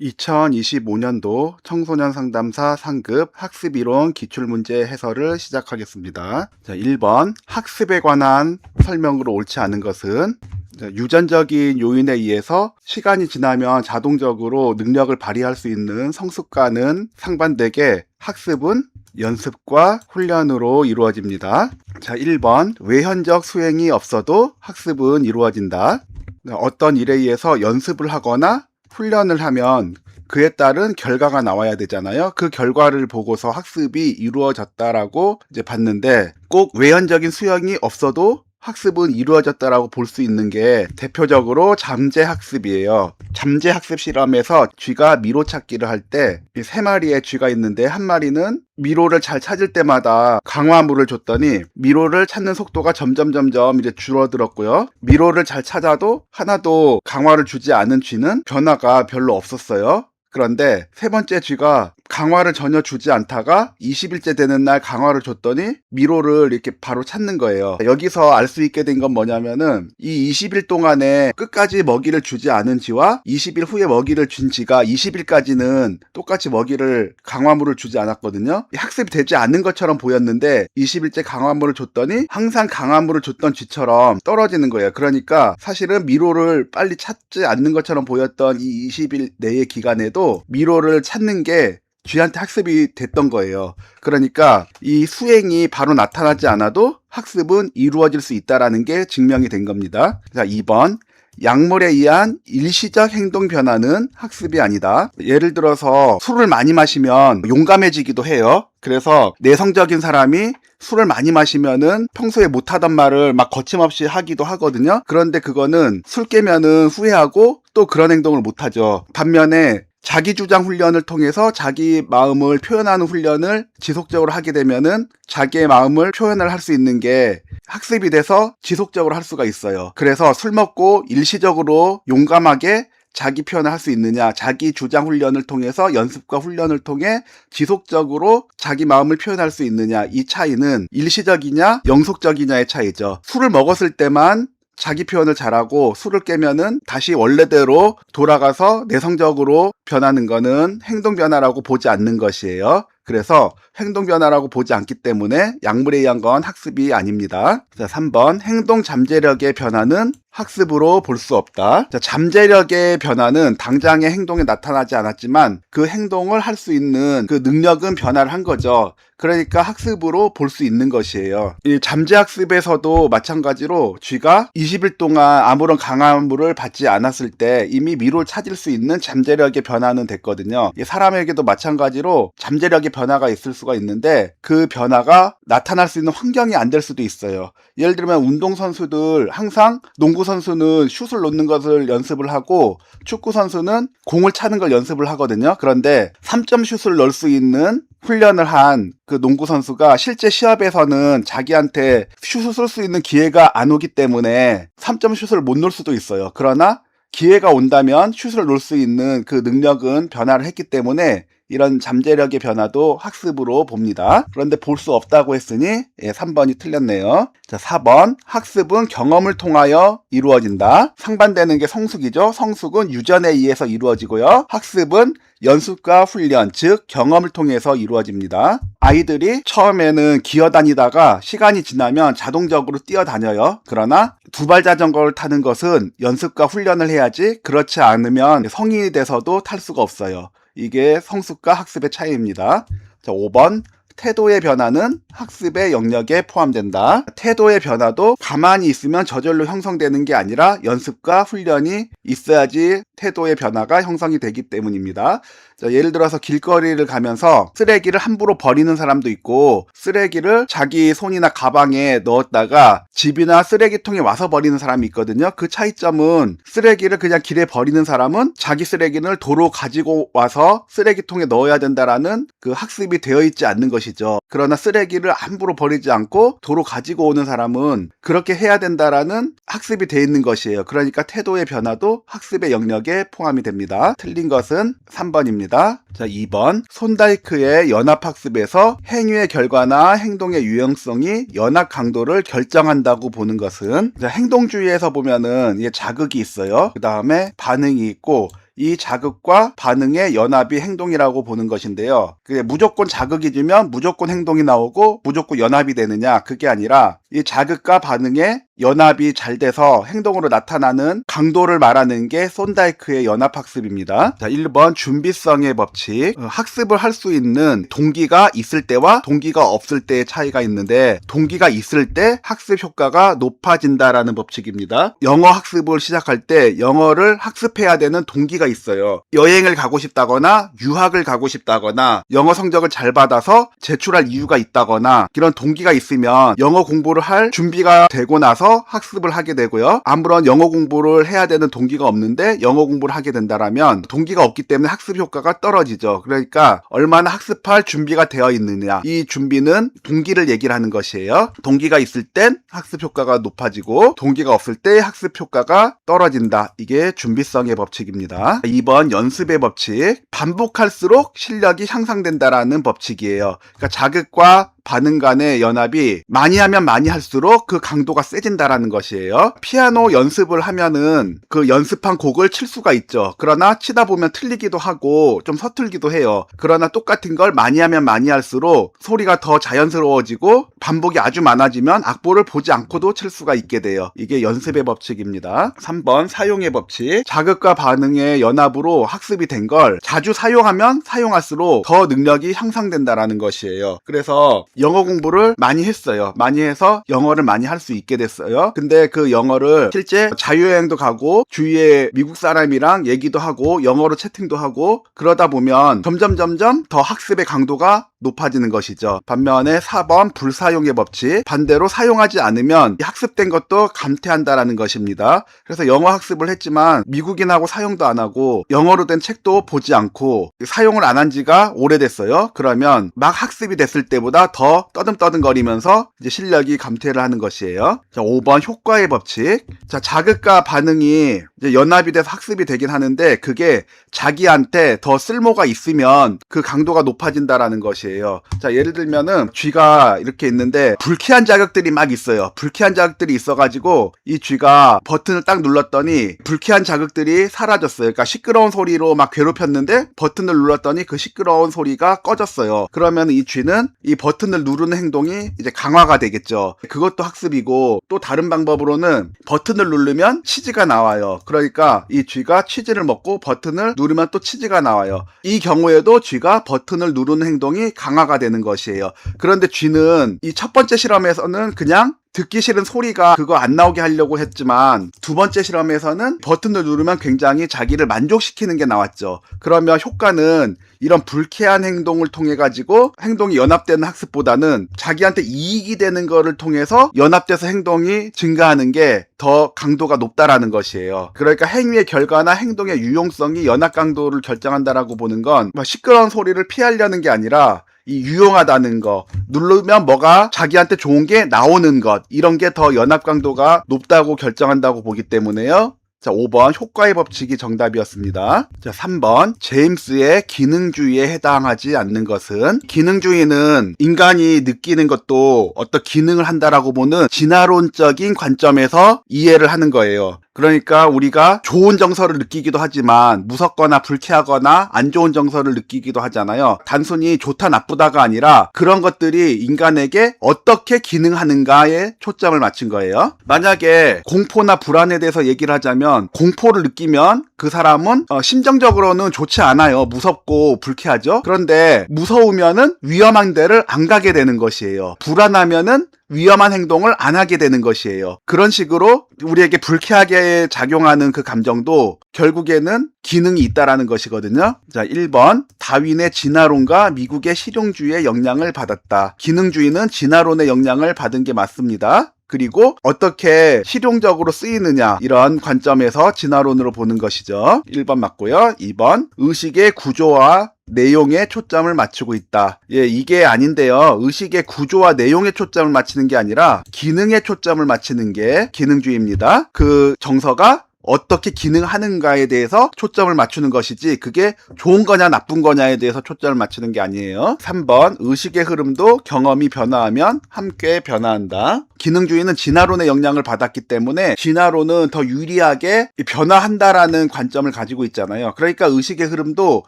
2025년도 청소년 상담사 상급 학습 이론 기출문제 해설을 시작하겠습니다. 자, 1번 학습에 관한 설명으로 옳지 않은 것은 유전적인 요인에 의해서 시간이 지나면 자동적으로 능력을 발휘할 수 있는 성숙과는 상반되게 학습은 연습과 훈련으로 이루어집니다. 자, 1번 외현적 수행이 없어도 학습은 이루어진다. 어떤 일에 의해서 연습을 하거나 훈련을 하면 그에 따른 결과가 나와야 되잖아요. 그 결과를 보고서 학습이 이루어졌다라고 이제 봤는데, 꼭 외현적인 수행이 없어도 학습은 이루어졌다라고 볼 수 있는 게 대표적으로 잠재학습이에요. 잠재학습 실험에서 쥐가 미로 찾기를 할 때 세 마리의 쥐가 있는데 한 마리는 미로를 잘 찾을 때마다 강화물을 줬더니 미로를 찾는 속도가 점점 이제 줄어들었고요. 미로를 잘 찾아도 하나도 강화를 주지 않은 쥐는 변화가 별로 없었어요. 그런데 세 번째 쥐가 강화를 전혀 주지 않다가 20일째 되는 날 강화를 줬더니 미로를 이렇게 바로 찾는 거예요. 여기서 알 수 있게 된 건 뭐냐면은 이 20일 동안에 끝까지 먹이를 주지 않은 쥐와 20일 후에 먹이를 준 쥐가 20일까지는 똑같이 먹이를 강화물을 주지 않았거든요. 학습이 되지 않는 것처럼 보였는데 20일째 강화물을 줬더니 항상 강화물을 줬던 쥐처럼 떨어지는 거예요. 그러니까 사실은 미로를 빨리 찾지 않는 것처럼 보였던 이 20일 내의 기간에도 미로를 찾는 게 쥐한테 학습이 됐던 거예요. 그러니까 이 수행이 바로 나타나지 않아도 학습은 이루어질 수 있다는 게 증명이 된 겁니다. 자, 2번. 약물에 의한 일시적 행동 변화는 학습이 아니다. 예를 들어서 술을 많이 마시면 용감해지기도 해요. 그래서 내성적인 사람이 술을 많이 마시면은 평소에 못하던 말을 막 거침없이 하기도 하거든요. 그런데 그거는 술 깨면은 후회하고 또 그런 행동을 못하죠. 반면에 자기주장 훈련을 통해서 자기 마음을 표현하는 훈련을 지속적으로 하게 되면은 자기의 마음을 표현을 할 수 있는 게 학습이 돼서 지속적으로 할 수가 있어요. 그래서 술 먹고 일시적으로 용감하게 자기 표현을 할 수 있느냐, 자기 주장 훈련을 통해서 연습과 훈련을 통해 지속적으로 자기 마음을 표현할 수 있느냐, 이 차이는 일시적이냐 영속적이냐의 차이죠. 술을 먹었을 때만 자기 표현을 잘하고 술을 깨면은 다시 원래대로 돌아가서 내성적으로 변하는 거는 행동 변화라고 보지 않는 것이에요. 그래서 행동 변화라고 보지 않기 때문에 약물에 의한 건 학습이 아닙니다. 자, 3번. 행동 잠재력의 변화는 학습으로 볼 수 없다. 자, 잠재력의 변화는 당장의 행동에 나타나지 않았지만 그 행동을 할 수 있는 그 능력은 변화를 한 거죠. 그러니까 학습으로 볼 수 있는 것이에요. 이 잠재학습에서도 마찬가지로 쥐가 20일 동안 아무런 강화물을 받지 않았을 때 이미 미로를 찾을 수 있는 잠재력의 변화는 됐거든요. 사람에게도 마찬가지로 잠재력의 변화가 있을 수가 있는데 그 변화가 나타날 수 있는 환경이 안 될 수도 있어요. 예를 들면 운동선수들 항상 농구선수는 슛을 놓는 것을 연습을 하고 축구선수는 공을 차는 걸 연습을 하거든요. 그런데 3점 슛을 넣을 수 있는 훈련을 한 그 농구 선수가 실제 시합에서는 자기한테 슛을 쏠 수 있는 기회가 안 오기 때문에 3점 슛을 못 넣을 수도 있어요. 그러나 기회가 온다면 슛을 놓을 수 있는 그 능력은 변화를 했기 때문에 이런 잠재력의 변화도 학습으로 봅니다. 그런데 볼 수 없다고 했으니 3번이 틀렸네요. 자, 4번. 학습은 경험을 통하여 이루어진다. 상반되는 게 성숙이죠. 성숙은 유전에 의해서 이루어지고요. 학습은 연습과 훈련, 즉 경험을 통해서 이루어집니다. 아이들이 처음에는 기어다니다가 시간이 지나면 자동적으로 뛰어다녀요. 그러나 두발 자전거를 타는 것은 연습과 훈련을 해야지 그렇지 않으면 성인이 돼서도 탈 수가 없어요. 이게 성숙과 학습의 차이입니다. 자, 5번. 태도의 변화는 학습의 영역에 포함된다. 태도의 변화도 가만히 있으면 저절로 형성되는 게 아니라 연습과 훈련이 있어야지 태도의 변화가 형성이 되기 때문입니다. 자, 예를 들어서 길거리를 가면서 쓰레기를 함부로 버리는 사람도 있고 쓰레기를 자기 손이나 가방에 넣었다가 집이나 쓰레기통에 와서 버리는 사람이 있거든요. 그 차이점은 쓰레기를 그냥 길에 버리는 사람은 자기 쓰레기를 도로 가지고 와서 쓰레기통에 넣어야 된다라는 그 학습이 되어 있지 않는 것이죠. 그러나 쓰레기를 함부로 버리지 않고 도로 가지고 오는 사람은 그렇게 해야 된다라는 학습이 되어 있는 것이에요. 그러니까 태도의 변화도 학습의 영역에 포함이 됩니다. 틀린 것은 3번입니다. 자, 2번. 손다이크의 연합학습에서 행위의 결과나 행동의 유형성이 연합 강도를 결정한다고 보는 것은, 행동주의에서 보면은 자극이 있어요. 그 다음에 반응이 있고 이 자극과 반응의 연합이 행동이라고 보는 것인데요. 그게 무조건 자극이 주면 무조건 행동이 나오고 무조건 연합이 되느냐, 그게 아니라 이 자극과 반응의 연합이 잘 돼서 행동으로 나타나는 강도를 말하는 게 쏜다이크의 연합학습입니다. 자, 1번 준비성의 법칙. 학습을 할 수 있는 동기가 있을 때와 동기가 없을 때의 차이가 있는데, 동기가 있을 때 학습 효과가 높아진다라는 법칙입니다. 영어 학습을 시작할 때 영어를 학습해야 되는 동기가 있어요. 여행을 가고 싶다거나 유학을 가고 싶다거나 영어 성적을 잘 받아서 제출할 이유가 있다거나 이런 동기가 있으면 영어 공부를 할 준비가 되고 나서 학습을 하게 되고요. 아무런 영어 공부를 해야 되는 동기가 없는데 영어 공부를 하게 된다라면 동기가 없기 때문에 학습 효과가 떨어지죠. 그러니까 얼마나 학습할 준비가 되어 있느냐, 이 준비는 동기를 얘기를 하는 것이에요. 동기가 있을 땐 학습 효과가 높아지고 동기가 없을 때 학습 효과가 떨어진다. 이게 준비성의 법칙입니다. 2번 연습의 법칙. 반복할수록 실력이 향상된다라는 법칙이에요. 그러니까 자극과 반응 간의 연합이 많이 하면 많이 할수록 그 강도가 세진다라는 것이에요. 피아노 연습을 하면은 그 연습한 곡을 칠 수가 있죠. 그러나 치다 보면 틀리기도 하고 좀 서툴기도 해요. 그러나 똑같은 걸 많이 하면 많이 할수록 소리가 더 자연스러워지고 반복이 아주 많아지면 악보를 보지 않고도 칠 수가 있게 돼요. 이게 연습의 법칙입니다. 3번 사용의 법칙. 자극과 반응의 연합으로 학습이 된 걸 자주 사용하면 사용할수록 더 능력이 향상된다라는 것이에요. 그래서 영어 공부를 많이 했어요. 많이 해서 영어를 많이 할 수 있게 됐어요. 근데 그 영어를 실제 자유여행도 가고 주위에 미국 사람이랑 얘기도 하고 영어로 채팅도 하고 그러다 보면 점점 더 학습의 강도가 높아지는 것이죠. 반면에 4번 불사용의 법칙. 반대로 사용하지 않으면 학습된 것도 감퇴한다라는 것입니다. 그래서 영어 학습을 했지만 미국인하고 사용도 안 하고 영어로 된 책도 보지 않고 사용을 안 한 지가 오래됐어요. 그러면 막 학습이 됐을 때보다 더 떠듬떠듬거리면서 이제 실력이 감퇴를 하는 것이에요. 자, 5번 효과의 법칙. 자, 자극과 반응이 이제 연합이 돼서 학습이 되긴 하는데 그게 자기한테 더 쓸모가 있으면 그 강도가 높아진다라는 것이에요. 자, 예를 들면은 쥐가 이렇게 있는데 불쾌한 자극들이 막 있어요. 불쾌한 자극들이 있어가지고 이 쥐가 버튼을 딱 눌렀더니 불쾌한 자극들이 사라졌어요. 그러니까 시끄러운 소리로 막 괴롭혔는데 버튼을 눌렀더니 그 시끄러운 소리가 꺼졌어요. 그러면 이 쥐는 이 버튼을 누르는 행동이 이제 강화가 되겠죠. 그것도 학습이고, 또 다른 방법으로는 버튼을 누르면 치즈가 나와요. 그러니까 이 쥐가 치즈를 먹고 버튼을 누르면 또 치즈가 나와요. 이 경우에도 쥐가 버튼을 누르는 행동이 강화가 되는 것이에요. 그런데 쥐는 이 첫 번째 실험에서는 그냥 듣기 싫은 소리가 그거 안 나오게 하려고 했지만 두 번째 실험에서는 버튼을 누르면 굉장히 자기를 만족시키는 게 나왔죠. 그러면 효과는 이런 불쾌한 행동을 통해 가지고 행동이 연합되는 학습보다는 자기한테 이익이 되는 거를 통해서 연합돼서 행동이 증가하는 게 더 강도가 높다라는 것이에요. 그러니까 행위의 결과나 행동의 유용성이 연합 강도를 결정한다라고 보는 건 시끄러운 소리를 피하려는 게 아니라 이 유용하다는 거, 누르면 뭐가 자기한테 좋은 게 나오는 것, 이런 게 더 연합 강도가 높다고 결정한다고 보기 때문에요. 자, 5번 효과의 법칙이 정답이었습니다. 자, 3번 제임스의 기능주의에 해당하지 않는 것은. 기능주의는 인간이 느끼는 것도 어떤 기능을 한다라고 보는 진화론적인 관점에서 이해를 하는 거예요. 그러니까 우리가 좋은 정서를 느끼기도 하지만 무섭거나 불쾌하거나 안 좋은 정서를 느끼기도 하잖아요. 단순히 좋다 나쁘다가 아니라 그런 것들이 인간에게 어떻게 기능하는가에 초점을 맞춘 거예요. 만약에 공포나 불안에 대해서 얘기를 하자면 공포를 느끼면 그 사람은 심정적으로는 좋지 않아요. 무섭고 불쾌하죠. 그런데 무서우면은 위험한 데를 안 가게 되는 것이에요. 불안하면은 위험한 행동을 안 하게 되는 것이에요. 그런 식으로 우리에게 불쾌하게 작용하는 그 감정도 결국에는 기능이 있다라는 것이거든요. 자, 1번 다윈의 진화론과 미국의 실용주의의 영향을 받았다. 기능주의는 진화론의 영향을 받은 게 맞습니다. 그리고 어떻게 실용적으로 쓰이느냐, 이런 관점에서 진화론으로 보는 것이죠. 1번 맞고요. 2번 의식의 구조와 내용에 초점을 맞추고 있다. 예, 이게 아닌데요. 의식의 구조와 내용에 초점을 맞추는 게 아니라 기능에 초점을 맞추는 게 기능주의입니다. 그 정서가 어떻게 기능하는가에 대해서 초점을 맞추는 것이지 그게 좋은 거냐 나쁜 거냐에 대해서 초점을 맞추는 게 아니에요. 3번 의식의 흐름도 경험이 변화하면 함께 변화한다. 기능주의는 진화론의 영향을 받았기 때문에 진화론은 더 유리하게 변화한다라는 관점을 가지고 있잖아요. 그러니까 의식의 흐름도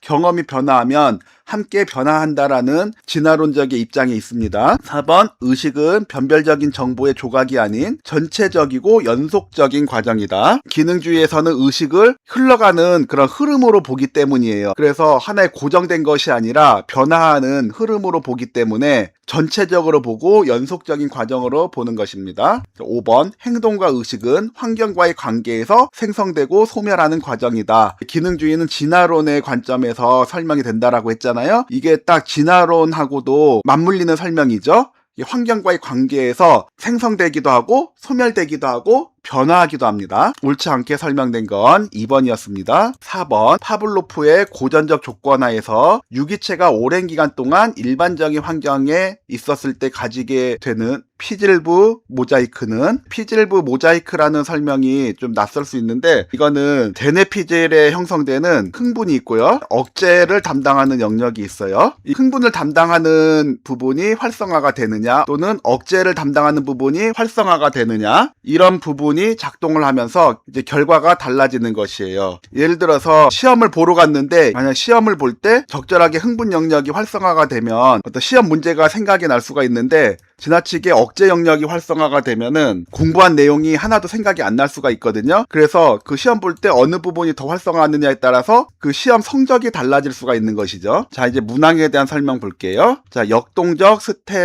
경험이 변화하면 함께 변화한다라는 진화론적인 입장이 있습니다. 4번 의식은 변별적인 정보의 조각이 아닌 전체적이고 연속적인 과정이다. 기능주의에서는 의식을 흘러가는 그런 흐름으로 보기 때문이에요. 그래서 하나의 고정된 것이 아니라 변화하는 흐름으로 보기 때문에 전체적으로 보고 연속적인 과정으로 보는 것입니다. 5번 행동과 의식은 환경과의 관계에서 생성되고 소멸하는 과정이다. 기능주의는 진화론의 관점에서 설명이 된다라고 했잖아요. 이게 딱 진화론하고도 맞물리는 설명이죠. 환경과의 관계에서 생성되기도 하고 소멸되기도 하고 변화하기도 합니다. 옳지 않게 설명된 건 2번이었습니다. 4번 파블로프의 고전적 조건하에서 유기체가 오랜 기간 동안 일반적인 환경에 있었을 때 가지게 되는 피질부 모자이크는 피질부 모자이크라는 설명이 좀 낯설 수 있는데 이거는 대뇌 피질에 형성되는 흥분이 있고요. 억제를 담당하는 영역이 있어요. 이 흥분을 담당하는 부분이 활성화가 되느냐 또는 억제를 담당하는 부분이 활성화가 되느냐 이런 부분이 작동을 하면서 이제 결과가 달라지는 것이에요. 예를 들어서 시험을 보러 갔는데 만약 시험을 볼 때 적절하게 흥분 영역이 활성화가 되면 어떤 시험 문제가 생각이 날 수가 있는데 지나치게 억제 영역이 활성화가 되면은 공부한 내용이 하나도 생각이 안 날 수가 있거든요. 그래서 그 시험 볼 때 어느 부분이 더 활성화하느냐에 따라서 그 시험 성적이 달라질 수가 있는 것이죠. 자, 이제 문항에 대한 설명 볼게요. 자, 역동적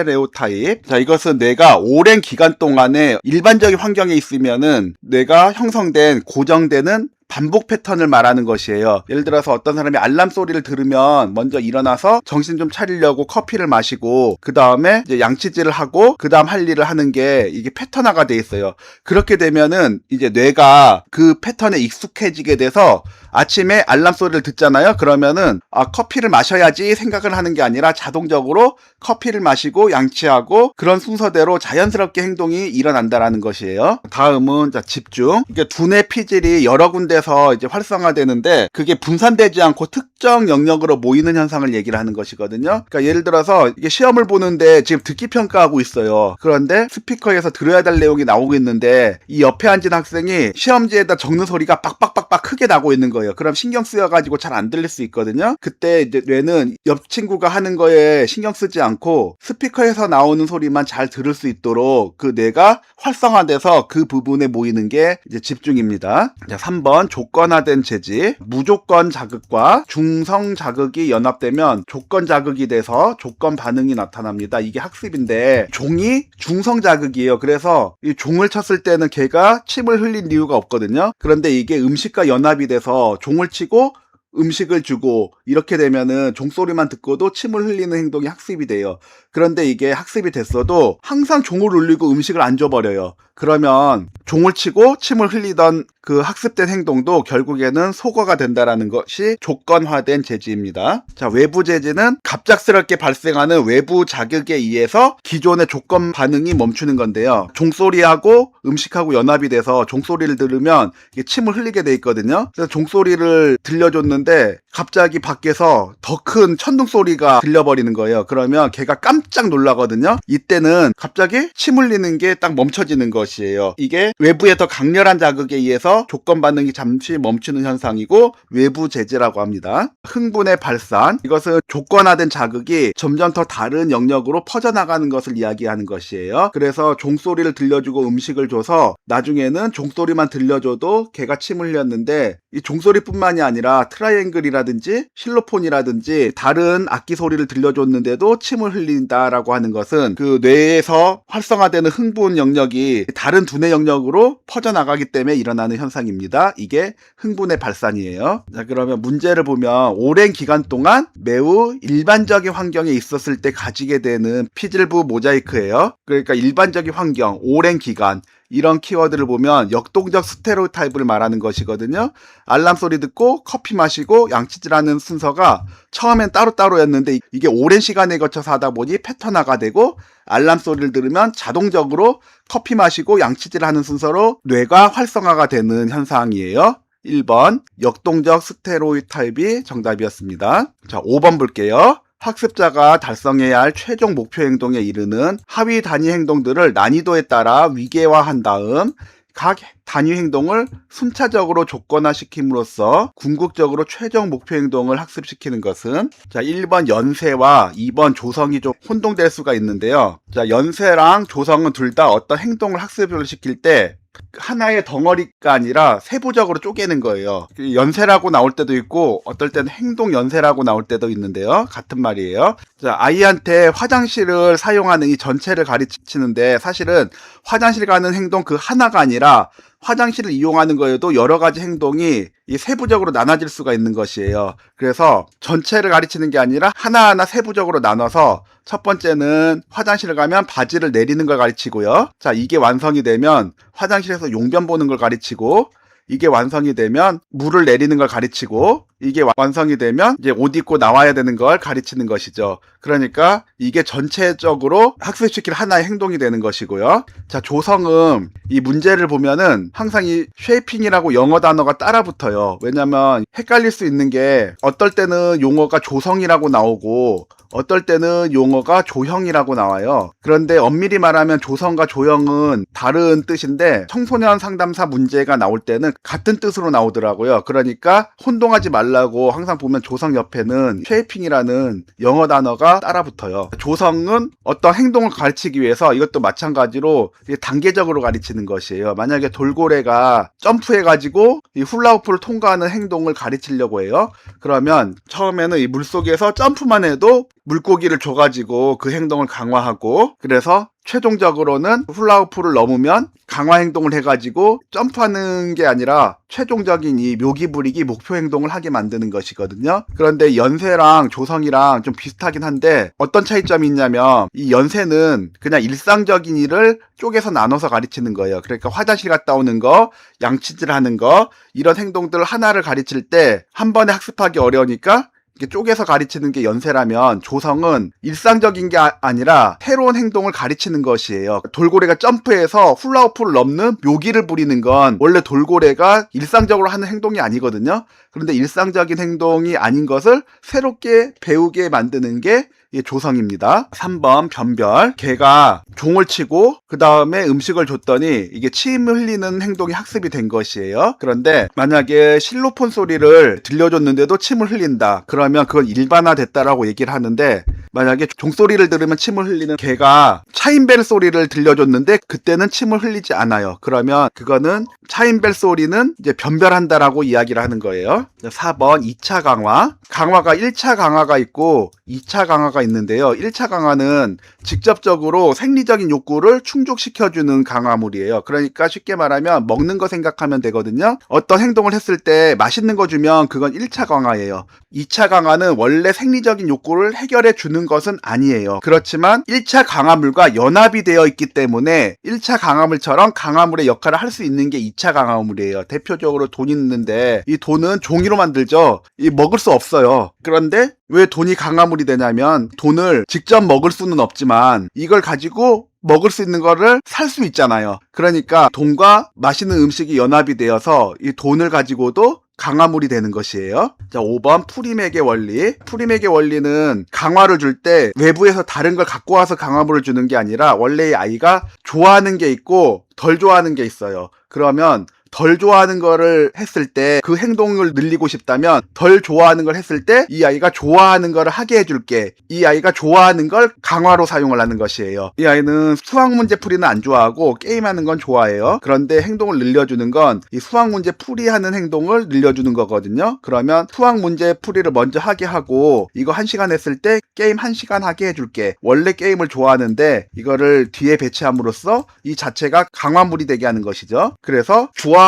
스테레오타입. 자, 이것은 뇌가 오랜 기간 동안에 일반적인 환경에 있으면은 뇌가 형성된 고정되는 반복 패턴을 말하는 것이에요. 예를 들어서 어떤 사람이 알람 소리를 들으면 먼저 일어나서 정신 좀 차리려고 커피를 마시고 그 다음에 이제 양치질을 하고 그 다음 할 일을 하는 게 이게 패턴화가 돼 있어요. 그렇게 되면은 이제 뇌가 그 패턴에 익숙해지게 돼서 아침에 알람 소리를 듣잖아요. 그러면은 커피를 마셔야지 생각을 하는 게 아니라 자동적으로 커피를 마시고 양치하고 그런 순서대로 자연스럽게 행동이 일어난다라는 것이에요. 다음은 자, 집중. 이게 두뇌 피질이 여러 군데서 이제 활성화되는데 그게 분산되지 않고 특정 영역으로 모이는 현상을 얘기를 하는 것이거든요. 그러니까 예를 들어서 이게 시험을 보는데 지금 듣기 평가하고 있어요. 그런데 스피커에서 들어야 될 내용이 나오고 있는데 이 옆에 앉은 학생이 시험지에다 적는 소리가 빡빡빡빡 크게 나고 있는 거예요. 그럼 신경 쓰여가지고 잘 안 들릴 수 있거든요. 그때 이제 뇌는 옆 친구가 하는 거에 신경 쓰지 않고 스피커에서 나오는 소리만 잘 들을 수 있도록 그 뇌가 활성화돼서 그 부분에 모이는 게 이제 집중입니다. 자, 3번 조건화된 재지. 무조건 자극과 중성 자극이 연합되면 조건 자극이 돼서 조건 반응이 나타납니다. 이게 학습인데 종이 중성 자극이에요. 그래서 이 종을 쳤을 때는 걔가 침을 흘린 이유가 없거든요. 그런데 이게 음식과 연합이 돼서 종을 치고 음식을 주고 이렇게 되면은 종소리만 듣고도 침을 흘리는 행동이 학습이 돼요. 그런데 이게 학습이 됐어도 항상 종을 울리고 음식을 안 줘버려요. 그러면 종을 치고 침을 흘리던 그 학습된 행동도 결국에는 소거가 된다라는 것이 조건화된 재지입니다. 자, 외부 재지는 갑작스럽게 발생하는 외부 자극에 의해서 기존의 조건 반응이 멈추는 건데요. 종소리하고 음식하고 연합이 돼서 종소리를 들으면 이게 침을 흘리게 돼 있거든요. 그래서 종소리를 들려줬는데 갑자기 밖에서 더 큰 천둥 소리가 들려버리는 거예요. 그러면 걔가 깜짝 놀라거든요. 이때는 갑자기 침 흘리는 게 딱 멈춰지는 것이에요. 이게 외부의 더 강렬한 자극에 의해서 조건 반응이 잠시 멈추는 현상이고 외부 재지라고 합니다. 흥분의 발산. 이것은 조건화된 자극이 점점 더 다른 영역으로 퍼져나가는 것을 이야기하는 것이에요. 그래서 종소리를 들려주고 음식을 줘서 나중에는 종소리만 들려줘도 걔가 침 흘렸는데 이 종소리뿐만이 아니라 트라이앵글이라든지 실로폰이라든지 다른 악기 소리를 들려줬는데도 침을 흘린다라고 하는 것은 그 뇌에서 활성화되는 흥분 영역이 다른 두뇌 영역으로 퍼져나가기 때문에 일어나는 현상입니다. 이게 흥분의 발산이에요. 자, 그러면 문제를 보면 오랜 기간 동안 매우 일반적인 환경에 있었을 때 가지게 되는 피질부 모자이크예요. 그러니까 일반적인 환경, 오랜 기간 이런 키워드를 보면 역동적 스테레오타입을 말하는 것이거든요. 알람 소리 듣고 커피 마시고 양치질하는 순서가 처음엔 따로따로였는데 이게 오랜 시간에 거쳐서 하다 보니 패턴화가 되고 알람 소리를 들으면 자동적으로 커피 마시고 양치질하는 순서로 뇌가 활성화가 되는 현상이에요. 1번 역동적 스테레오타입이 정답이었습니다. 자, 5번 볼게요. 학습자가 달성해야 할 최종 목표 행동에 이르는 하위 단위 행동들을 난이도에 따라 위계화한 다음 각 단위 행동을 순차적으로 조건화시킴으로써 궁극적으로 최종 목표 행동을 학습시키는 것은, 자, 1번 연세와 2번 조성이 좀 혼동될 수가 있는데요. 자, 연세랑 조성은 둘 다 어떤 행동을 학습을 시킬 때 하나의 덩어리가 아니라 세부적으로 쪼개는 거예요. 연세라고 나올 때도 있고 어떨 때는 행동 연세라고 나올 때도 있는데요. 같은 말이에요. 자, 아이한테 화장실을 사용하는 이 전체를 가르치는데 사실은 화장실 가는 행동 그 하나가 아니라 화장실을 이용하는 거에도 여러 가지 행동이 이 세부적으로 나눠질 수가 있는 것이에요. 그래서 전체를 가르치는 게 아니라 하나하나 세부적으로 나눠서 첫 번째는 화장실을 가면 바지를 내리는 걸 가르치고요. 자, 이게 완성이 되면 화장실에서 용변 보는 걸 가르치고, 이게 완성이 되면 물을 내리는 걸 가르치고, 이게 완성이 되면 이제 옷 입고 나와야 되는 걸 가르치는 것이죠. 그러니까 이게 전체적으로 학습시킬 하나의 행동이 되는 것이고요. 자, 조성은 이 문제를 보면은 항상 이 쉐이핑이라고 영어 단어가 따라 붙어요. 왜냐면 헷갈릴 수 있는 게 어떨 때는 용어가 조성이라고 나오고 어떨 때는 용어가 조형이라고 나와요. 그런데 엄밀히 말하면 조성과 조형은 다른 뜻인데 청소년 상담사 문제가 나올 때는 같은 뜻으로 나오더라고요. 그러니까 혼동하지 말라고 항상 보면 조성 옆에는 쉐이핑이라는 영어 단어가 따라 붙어요. 조성은 어떤 행동을 가르치기 위해서 이것도 마찬가지로 단계적으로 가르치는 것이에요. 만약에 돌고래가 점프해가지고 이 훌라후프를 통과하는 행동을 가르치려고 해요. 그러면 처음에는 이 물속에서 점프만 해도 물고기를 줘가지고 그 행동을 강화하고, 그래서 최종적으로는 훌라후프를 넘으면 강화 행동을 해가지고 점프하는 게 아니라 최종적인 이 묘기 부리기 목표 행동을 하게 만드는 것이거든요. 그런데 연세랑 조성이랑 좀 비슷하긴 한데 어떤 차이점이 있냐면 이 연세는 그냥 일상적인 일을 쪼개서 나눠서 가르치는 거예요. 그러니까 화장실 갔다 오는 거, 양치질 하는 거, 이런 행동들 하나를 가르칠 때 한 번에 학습하기 어려우니까 이게 쪼개서 가르치는 게 연세라면, 조성은 일상적인 게 아니라 새로운 행동을 가르치는 것이에요. 돌고래가 점프해서 훌라후프를 넘는 묘기를 부리는 건 원래 돌고래가 일상적으로 하는 행동이 아니거든요. 그런데 일상적인 행동이 아닌 것을 새롭게 배우게 만드는 게 조성입니다. 3번 변별. 개가 종을 치고 그 다음에 음식을 줬더니 이게 침을 흘리는 행동이 학습이 된 것이에요. 그런데 만약에 실로폰 소리를 들려줬는데도 침을 흘린다. 그러면 그건 일반화됐다라고 얘기를 하는데, 만약에 종소리를 들으면 침을 흘리는 개가 차인벨 소리를 들려줬는데 그때는 침을 흘리지 않아요. 그러면 그거는 차인벨 소리는 이제 변별한다라고 이야기를 하는 거예요. 4번 2차 강화. 강화가 1차 강화가 있고 2차 강화가 있는데요. 1차 강화는 직접적으로 생리적인 욕구를 충족시켜주는 강화물이에요. 그러니까 쉽게 말하면 먹는 거 생각하면 되거든요. 어떤 행동을 했을 때 맛있는 거 주면 그건 1차 강화예요. 2차 강화는 원래 생리적인 욕구를 해결해 주는 것은 아니에요. 그렇지만 1차 강화물과 연합이 되어 있기 때문에 1차 강화물처럼 강화물의 역할을 할 수 있는 게 2차 강화물이에요. 대표적으로 돈이 있는데 이 돈은 종이로 만들죠. 이 먹을 수 없어요. 그런데 왜 돈이 강화물이 되냐면 돈을 직접 먹을 수는 없지만 이걸 가지고 먹을 수 있는 거를 살 수 있잖아요. 그러니까 돈과 맛있는 음식이 연합이 되어서 이 돈을 가지고도 강화물이 되는 것이에요. 자, 5번 프리맥의 원리. 프리맥의 원리는 강화를 줄 때 외부에서 다른 걸 갖고 와서 강화물을 주는 게 아니라 원래 이 아이가 좋아하는 게 있고 덜 좋아하는 게 있어요. 그러면 덜 좋아하는 거를 했을 때 그 행동을 늘리고 싶다면 덜 좋아하는 걸 했을 때 이 아이가 좋아하는 거를 하게 해줄게. 이 아이가 좋아하는 걸 강화로 사용을 하는 것이에요. 이 아이는 수학 문제 풀이는 안 좋아하고 게임하는 건 좋아해요. 그런데 행동을 늘려주는 건 이 수학 문제 풀이하는 행동을 늘려주는 거거든요. 그러면 수학 문제 풀이를 먼저 하게 하고 이거 1시간 했을 때 게임 1시간 하게 해줄게. 원래 게임을 좋아하는데 이거를 뒤에 배치함으로써 이 자체가 강화물이 되게 하는 것이죠. 그래서 좋아하는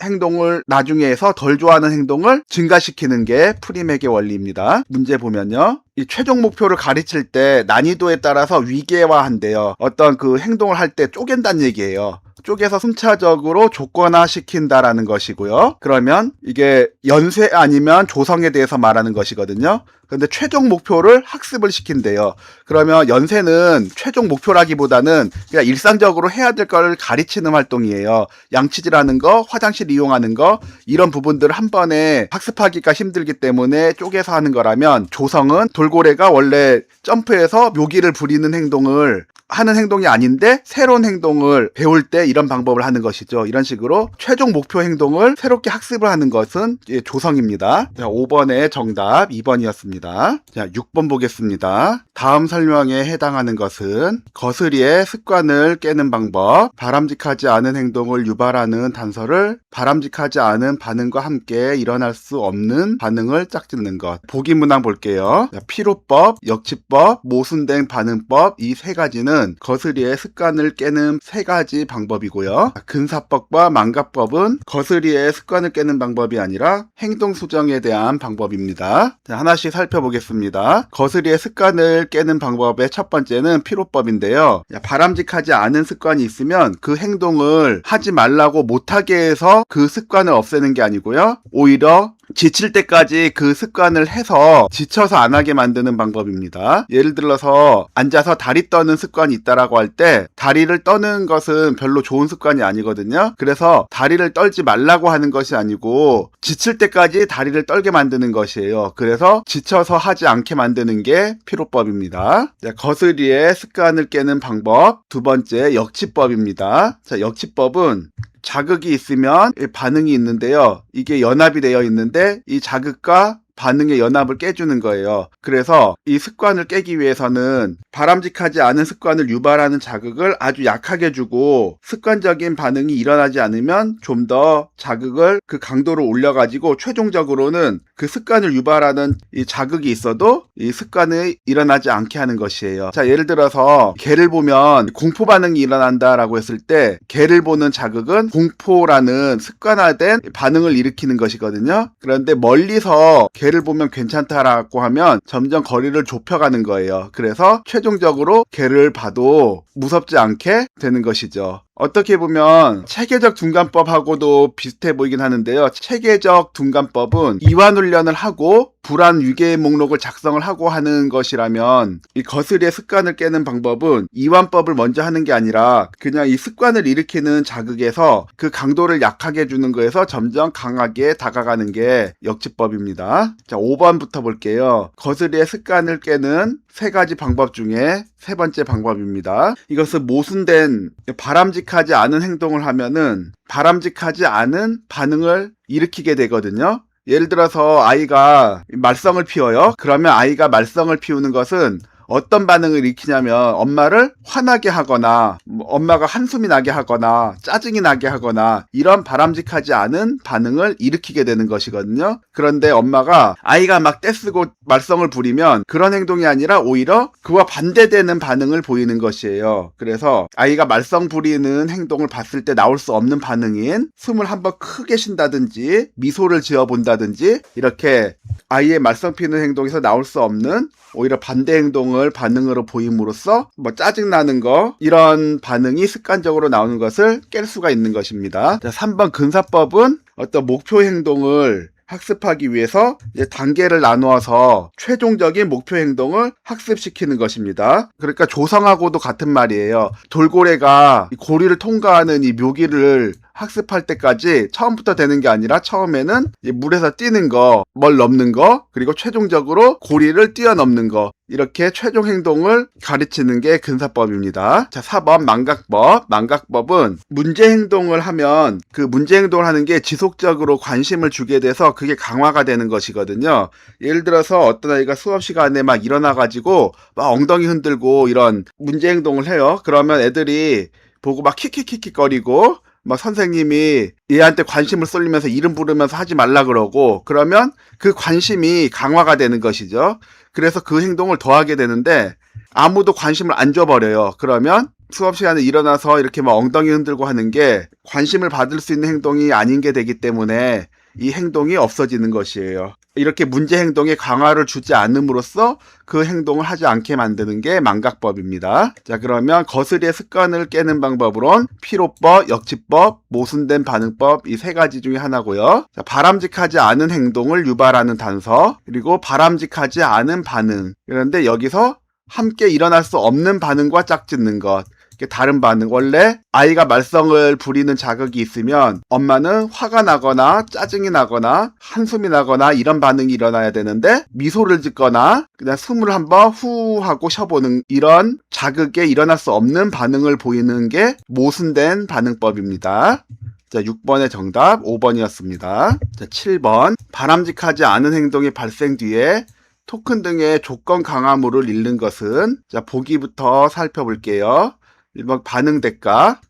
행동을 나중에 해서 덜 좋아하는 행동을 증가시키는 게 프리맥의 원리입니다. 문제 보면요. 이 최종 목표를 가르칠 때 난이도에 따라서 위계화한대요. 어떤 그 행동을 할 때 쪼갠다는 얘기예요. 쪼개서 순차적으로 조건화시킨다라는 것이고요. 그러면 이게 연쇄 아니면 조성에 대해서 말하는 것이거든요. 근데 최종 목표를 학습을 시킨대요. 그러면 연세는 최종 목표라기보다는 그냥 일상적으로 해야 될 걸 가르치는 활동이에요. 양치질하는 거, 화장실 이용하는 거, 이런 부분들을 한 번에 학습하기가 힘들기 때문에 쪼개서 하는 거라면, 조성은 돌고래가 원래 점프해서 묘기를 부리는 행동을 하는 행동이 아닌데 새로운 행동을 배울 때 이런 방법을 하는 것이죠. 이런 식으로 최종 목표 행동을 새롭게 학습을 하는 것은 조성입니다. 자, 5번의 정답 2번이었습니다. 자, 6번 보겠습니다. 다음 설명에 해당하는 것은 거스리의 습관을 깨는 방법, 바람직하지 않은 행동을 유발하는 단서를 바람직하지 않은 반응과 함께 일어날 수 없는 반응을 짝짓는 것. 보기 문항 볼게요. 자, 피로법, 역치법, 모순된 반응법, 이 세 가지는 거스리의 습관을 깨는 세 가지 방법이고요. 근사법과 망각법은 거스리의 습관을 깨는 방법이 아니라 행동 수정에 대한 방법입니다. 자, 하나씩 살펴보겠습니다. 거스리의 습관을 깨는 방법의 첫 번째는 피로법인데요. 바람직하지 않은 습관이 있으면 그 행동을 하지 말라고 못하게 해서 그 습관을 없애는 게 아니고요. 오히려 지칠 때까지 그 습관을 해서 지쳐서 안 하게 만드는 방법입니다. 예를 들어서 앉아서 다리 떠는 습관이 있다라고 할 때 다리를 떠는 것은 별로 좋은 습관이 아니거든요. 그래서 다리를 떨지 말라고 하는 것이 아니고 지칠 때까지 다리를 떨게 만드는 것이에요. 그래서 지쳐서 하지 않게 만드는 게 피로법입니다. 자, 거스리의 습관을 깨는 방법 두 번째, 역치법입니다. 자, 역치법은 자극이 있으면 반응이 있는데요. 이게 연합이 되어 있는데 이 자극과 반응의 연합을 깨주는 거예요. 그래서 이 습관을 깨기 위해서는 바람직하지 않은 습관을 유발하는 자극을 아주 약하게 주고 습관적인 반응이 일어나지 않으면 좀 더 자극을 그 강도를 올려가지고 최종적으로는 그 습관을 유발하는 이 자극이 있어도 이 습관이 일어나지 않게 하는 것이에요. 자, 예를 들어서 개를 보면 공포 반응이 일어난다라고 했을 때 개를 보는 자극은 공포라는 습관화된 반응을 일으키는 것이거든요. 그런데 멀리서 개를 보면 괜찮다라고 하면 점점 거리를 좁혀가는 거예요. 그래서 최종적으로 개를 봐도 무섭지 않게 되는 것이죠. 어떻게 보면 체계적 둔감법하고도 비슷해 보이긴 하는데요. 체계적 둔감법은 이완 훈련을 하고 불안 위계 목록을 작성을 하고 하는 것이라면, 이 거스리의 습관을 깨는 방법은 이완법을 먼저 하는 게 아니라 그냥 이 습관을 일으키는 자극에서 그 강도를 약하게 주는 거에서 점점 강하게 다가가는 게 역치법입니다. 자, 5번부터 볼게요. 거스리의 습관을 깨는 세 가지 방법 중에 세 번째 방법입니다. 이것은 모순된 바람직하지 않은 행동을 하면은 바람직하지 않은 반응을 일으키게 되거든요. 예를 들어서 아이가 말썽을 피워요. 그러면 아이가 말썽을 피우는 것은 어떤 반응을 일으키냐면 엄마를 화나게 하거나 엄마가 한숨이 나게 하거나 짜증이 나게 하거나 이런 바람직하지 않은 반응을 일으키게 되는 것이거든요. 그런데 엄마가 아이가 막 떼쓰고 말썽을 부리면 그런 행동이 아니라 오히려 그와 반대되는 반응을 보이는 것이에요. 그래서 아이가 말썽 부리는 행동을 봤을 때 나올 수 없는 반응인 숨을 한번 크게 쉰다든지 미소를 지어본다든지 이렇게 아이의 말썽 피우는 행동에서 나올 수 없는 오히려 반대 행동을 반응으로 보임으로써 짜증나는 거, 이런 반응이 습관적으로 나오는 것을 깰 수가 있는 것입니다. 자, 3번 근사법은 어떤 목표 행동을 학습하기 위해서 단계를 나누어서 최종적인 목표 행동을 학습시키는 것입니다. 그러니까 조성하고도 같은 말이에요. 돌고래가 고리를 통과하는 이 묘기를 학습할 때까지 처음부터 되는 게 아니라 처음에는 물에서 뛰는 거, 뭘 넘는 거, 그리고 최종적으로 고리를 뛰어넘는 거, 이렇게 최종 행동을 가르치는 게 근사법입니다. 자, 4번 망각법. 망각법은 문제 행동을 하면 그 문제 행동을 하는 게 지속적으로 관심을 주게 돼서 그게 강화가 되는 것이거든요. 예를 들어서 어떤 아이가 수업 시간에 막 일어나가지고 막 엉덩이 흔들고 이런 문제 행동을 해요. 그러면 애들이 보고 막 킥킥킥킥거리고 막 선생님이 얘한테 관심을 쏠리면서 이름 부르면서 하지 말라 그러고, 그러면 그 관심이 강화가 되는 것이죠. 그래서 그 행동을 더 하게 되는데 아무도 관심을 안 줘버려요. 그러면 수업 시간에 일어나서 이렇게 막 엉덩이 흔들고 하는 게 관심을 받을 수 있는 행동이 아닌 게 되기 때문에 이 행동이 없어지는 것이에요. 이렇게 문제 행동에 강화를 주지 않음으로써 그 행동을 하지 않게 만드는 게 망각법입니다. 자, 그러면 거스리의 습관을 깨는 방법으론 피로법, 역치법, 모순된 반응법 이 세 가지 중에 하나고요. 자, 바람직하지 않은 행동을 유발하는 단서, 그리고 바람직하지 않은 반응. 그런데 여기서 함께 일어날 수 없는 반응과 짝짓는 것. 다른 반응. 원래 아이가 말썽을 부리는 자극이 있으면 엄마는 화가 나거나 짜증이 나거나 한숨이 나거나 이런 반응이 일어나야 되는데 미소를 짓거나 그냥 숨을 한번 후 하고 쉬어보는 이런 자극에 일어날 수 없는 반응을 보이는 게 모순된 반응법입니다. 자, 6번의 정답 5번이었습니다. 자, 7번. 바람직하지 않은 행동이 발생 뒤에 토큰 등의 조건 강화물을 잃는 것은, 자, 보기부터 살펴볼게요. 1번 반응 대가.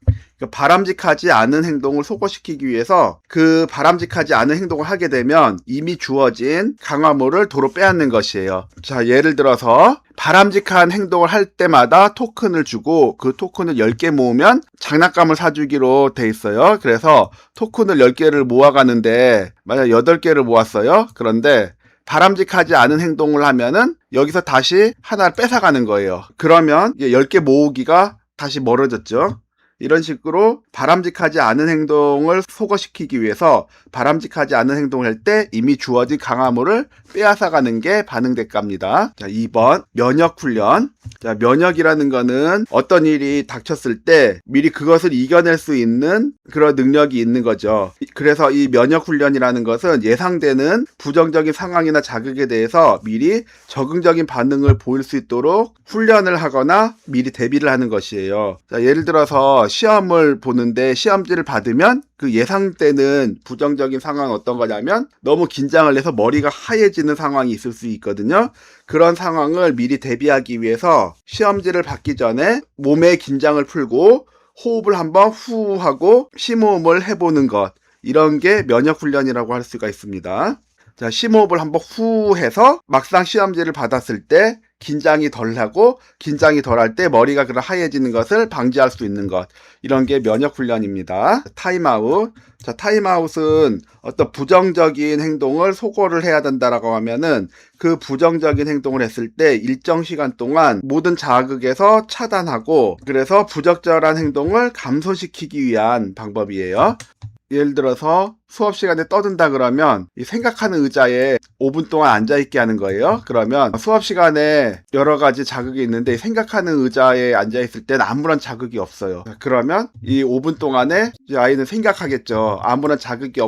바람직하지 않은 행동을 소거시키기 위해서 그 바람직하지 않은 행동을 하게 되면 이미 주어진 강화물을 도로 빼앗는 것이에요. 자, 예를 들어서 바람직한 행동을 할 때마다 토큰을 주고 그 토큰을 10개 모으면 장난감을 사주기로 돼 있어요. 그래서 토큰을 10개를 모아가는데 만약 8개를 모았어요. 그런데 바람직하지 않은 행동을 하면은 여기서 다시 하나를 뺏어가는 거예요. 그러면 10개 모으기가 다시 멀어졌죠. 이런 식으로 바람직하지 않은 행동을 소거시키기 위해서 바람직하지 않은 행동을 할 때 이미 주어진 강화물을 빼앗아가는 게 반응 대가입니다. 자, 2번 면역훈련. 자, 면역이라는 거는 어떤 일이 닥쳤을 때 미리 그것을 이겨낼 수 있는 그런 능력이 있는 거죠. 그래서 이 면역훈련이라는 것은 예상되는 부정적인 상황이나 자극에 대해서 미리 적응적인 반응을 보일 수 있도록 훈련을 하거나 미리 대비를 하는 것이에요. 자, 예를 들어서 시험을 보는데 시험지를 받으면 그 예상되는 부정적인 상황은 어떤 거냐면 너무 긴장을 해서 머리가 하얘지는 상황이 있을 수 있거든요. 그런 상황을 미리 대비하기 위해서 시험지를 받기 전에 몸의 긴장을 풀고 호흡을 한번 후 하고 심호흡을 해보는 것, 이런 게 면역훈련이라고 할 수가 있습니다. 자, 심호흡을 한번 후 해서 막상 시험지를 받았을 때 긴장이 덜하고 긴장이 덜할 때 머리가 그런 하얘지는 것을 방지할 수 있는 것, 이런 게 면역훈련입니다. 타임아웃. 자, 타임아웃은 어떤 부정적인 행동을 소거를 해야 된다라고 하면은 그 부정적인 행동을 했을 때 일정 시간 동안 모든 자극에서 차단하고 그래서 부적절한 행동을 감소시키기 위한 방법이에요. 예를 들어서 수업 시간에 떠든다 그러면 이 생각하는 의자에 5분 동안 앉아있게 하는 거예요. 그러면 수업 시간에 여러 가지 자극이 있는데 생각하는 의자에 앉아있을 때는 아무런 자극이 없어요. 그러면 이 5분 동안에 아이는 생각하겠죠. 아무런 자극이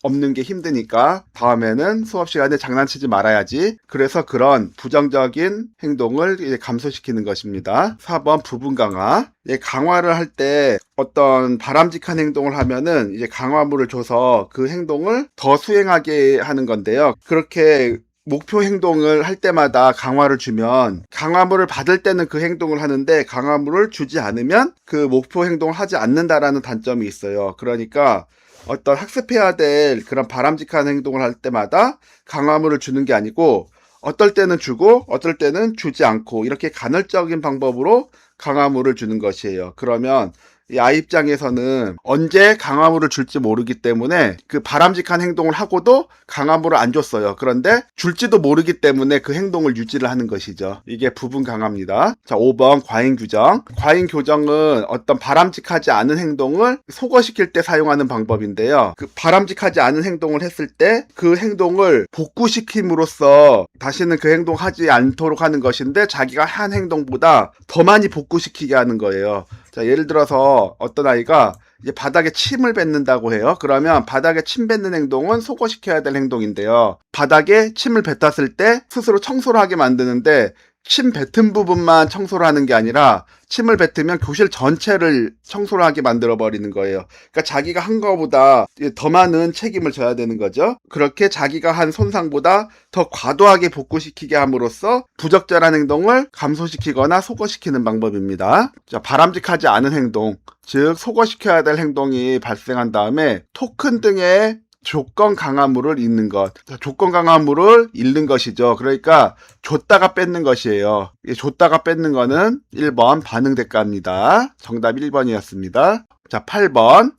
없는 게 힘드니까 다음에는 수업 시간에 장난치지 말아야지. 그래서 그런 부정적인 행동을 이제 감소시키는 것입니다. 4번 부분 강화. 강화를 할 때 어떤 바람직한 행동을 하면은 이제 강화물을 줘서 그 행동을 더 수행하게 하는 건데요. 그렇게 목표 행동을 할 때마다 강화를 주면 강화물을 받을 때는 그 행동을 하는데 강화물을 주지 않으면 그 목표 행동을 하지 않는다라는 단점이 있어요. 그러니까 어떤 학습해야 될 그런 바람직한 행동을 할 때마다 강화물을 주는 게 아니고 어떨 때는 주고 어떨 때는 주지 않고 이렇게 간헐적인 방법으로 강화물을 주는 것이에요. 그러면 이 아이 입장에서는 언제 강화물을 줄지 모르기 때문에 그 바람직한 행동을 하고도 강화물을 안 줬어요. 그런데 줄지도 모르기 때문에 그 행동을 유지를 하는 것이죠. 이게 부분 강화입니다. 자, 5번 과잉 규정. 과잉 교정은 어떤 바람직하지 않은 행동을 소거시킬 때 사용하는 방법인데요. 그 바람직하지 않은 행동을 했을 때 그 행동을 복구시킴으로써 다시는 그 행동 하지 않도록 하는 것인데 자기가 한 행동보다 더 많이 복구시키게 하는 거예요. 자, 예를 들어서 어떤 아이가 이제 바닥에 침을 뱉는다고 해요. 그러면 바닥에 침 뱉는 행동은 소거시켜야 될 행동인데요. 바닥에 침을 뱉었을 때 스스로 청소를 하게 만드는데 침 뱉은 부분만 청소를 하는 게 아니라 침을 뱉으면 교실 전체를 청소를 하게 만들어 버리는 거예요. 그러니까 자기가 한 거보다 더 많은 책임을 져야 되는 거죠. 그렇게 자기가 한 손상보다 더 과도하게 복구시키게 함으로써 부적절한 행동을 감소시키거나 소거시키는 방법입니다. 자, 바람직하지 않은 행동, 즉 소거시켜야 될 행동이 발생한 다음에 토큰 등의 조건 강화물을 잃는 것. 조건 강화물을 잃는 것이죠. 그러니까 줬다가 뺏는 것이에요. 줬다가 뺏는 거는 1번 반응 대가입니다. 정답 1번이었습니다. 자, 8번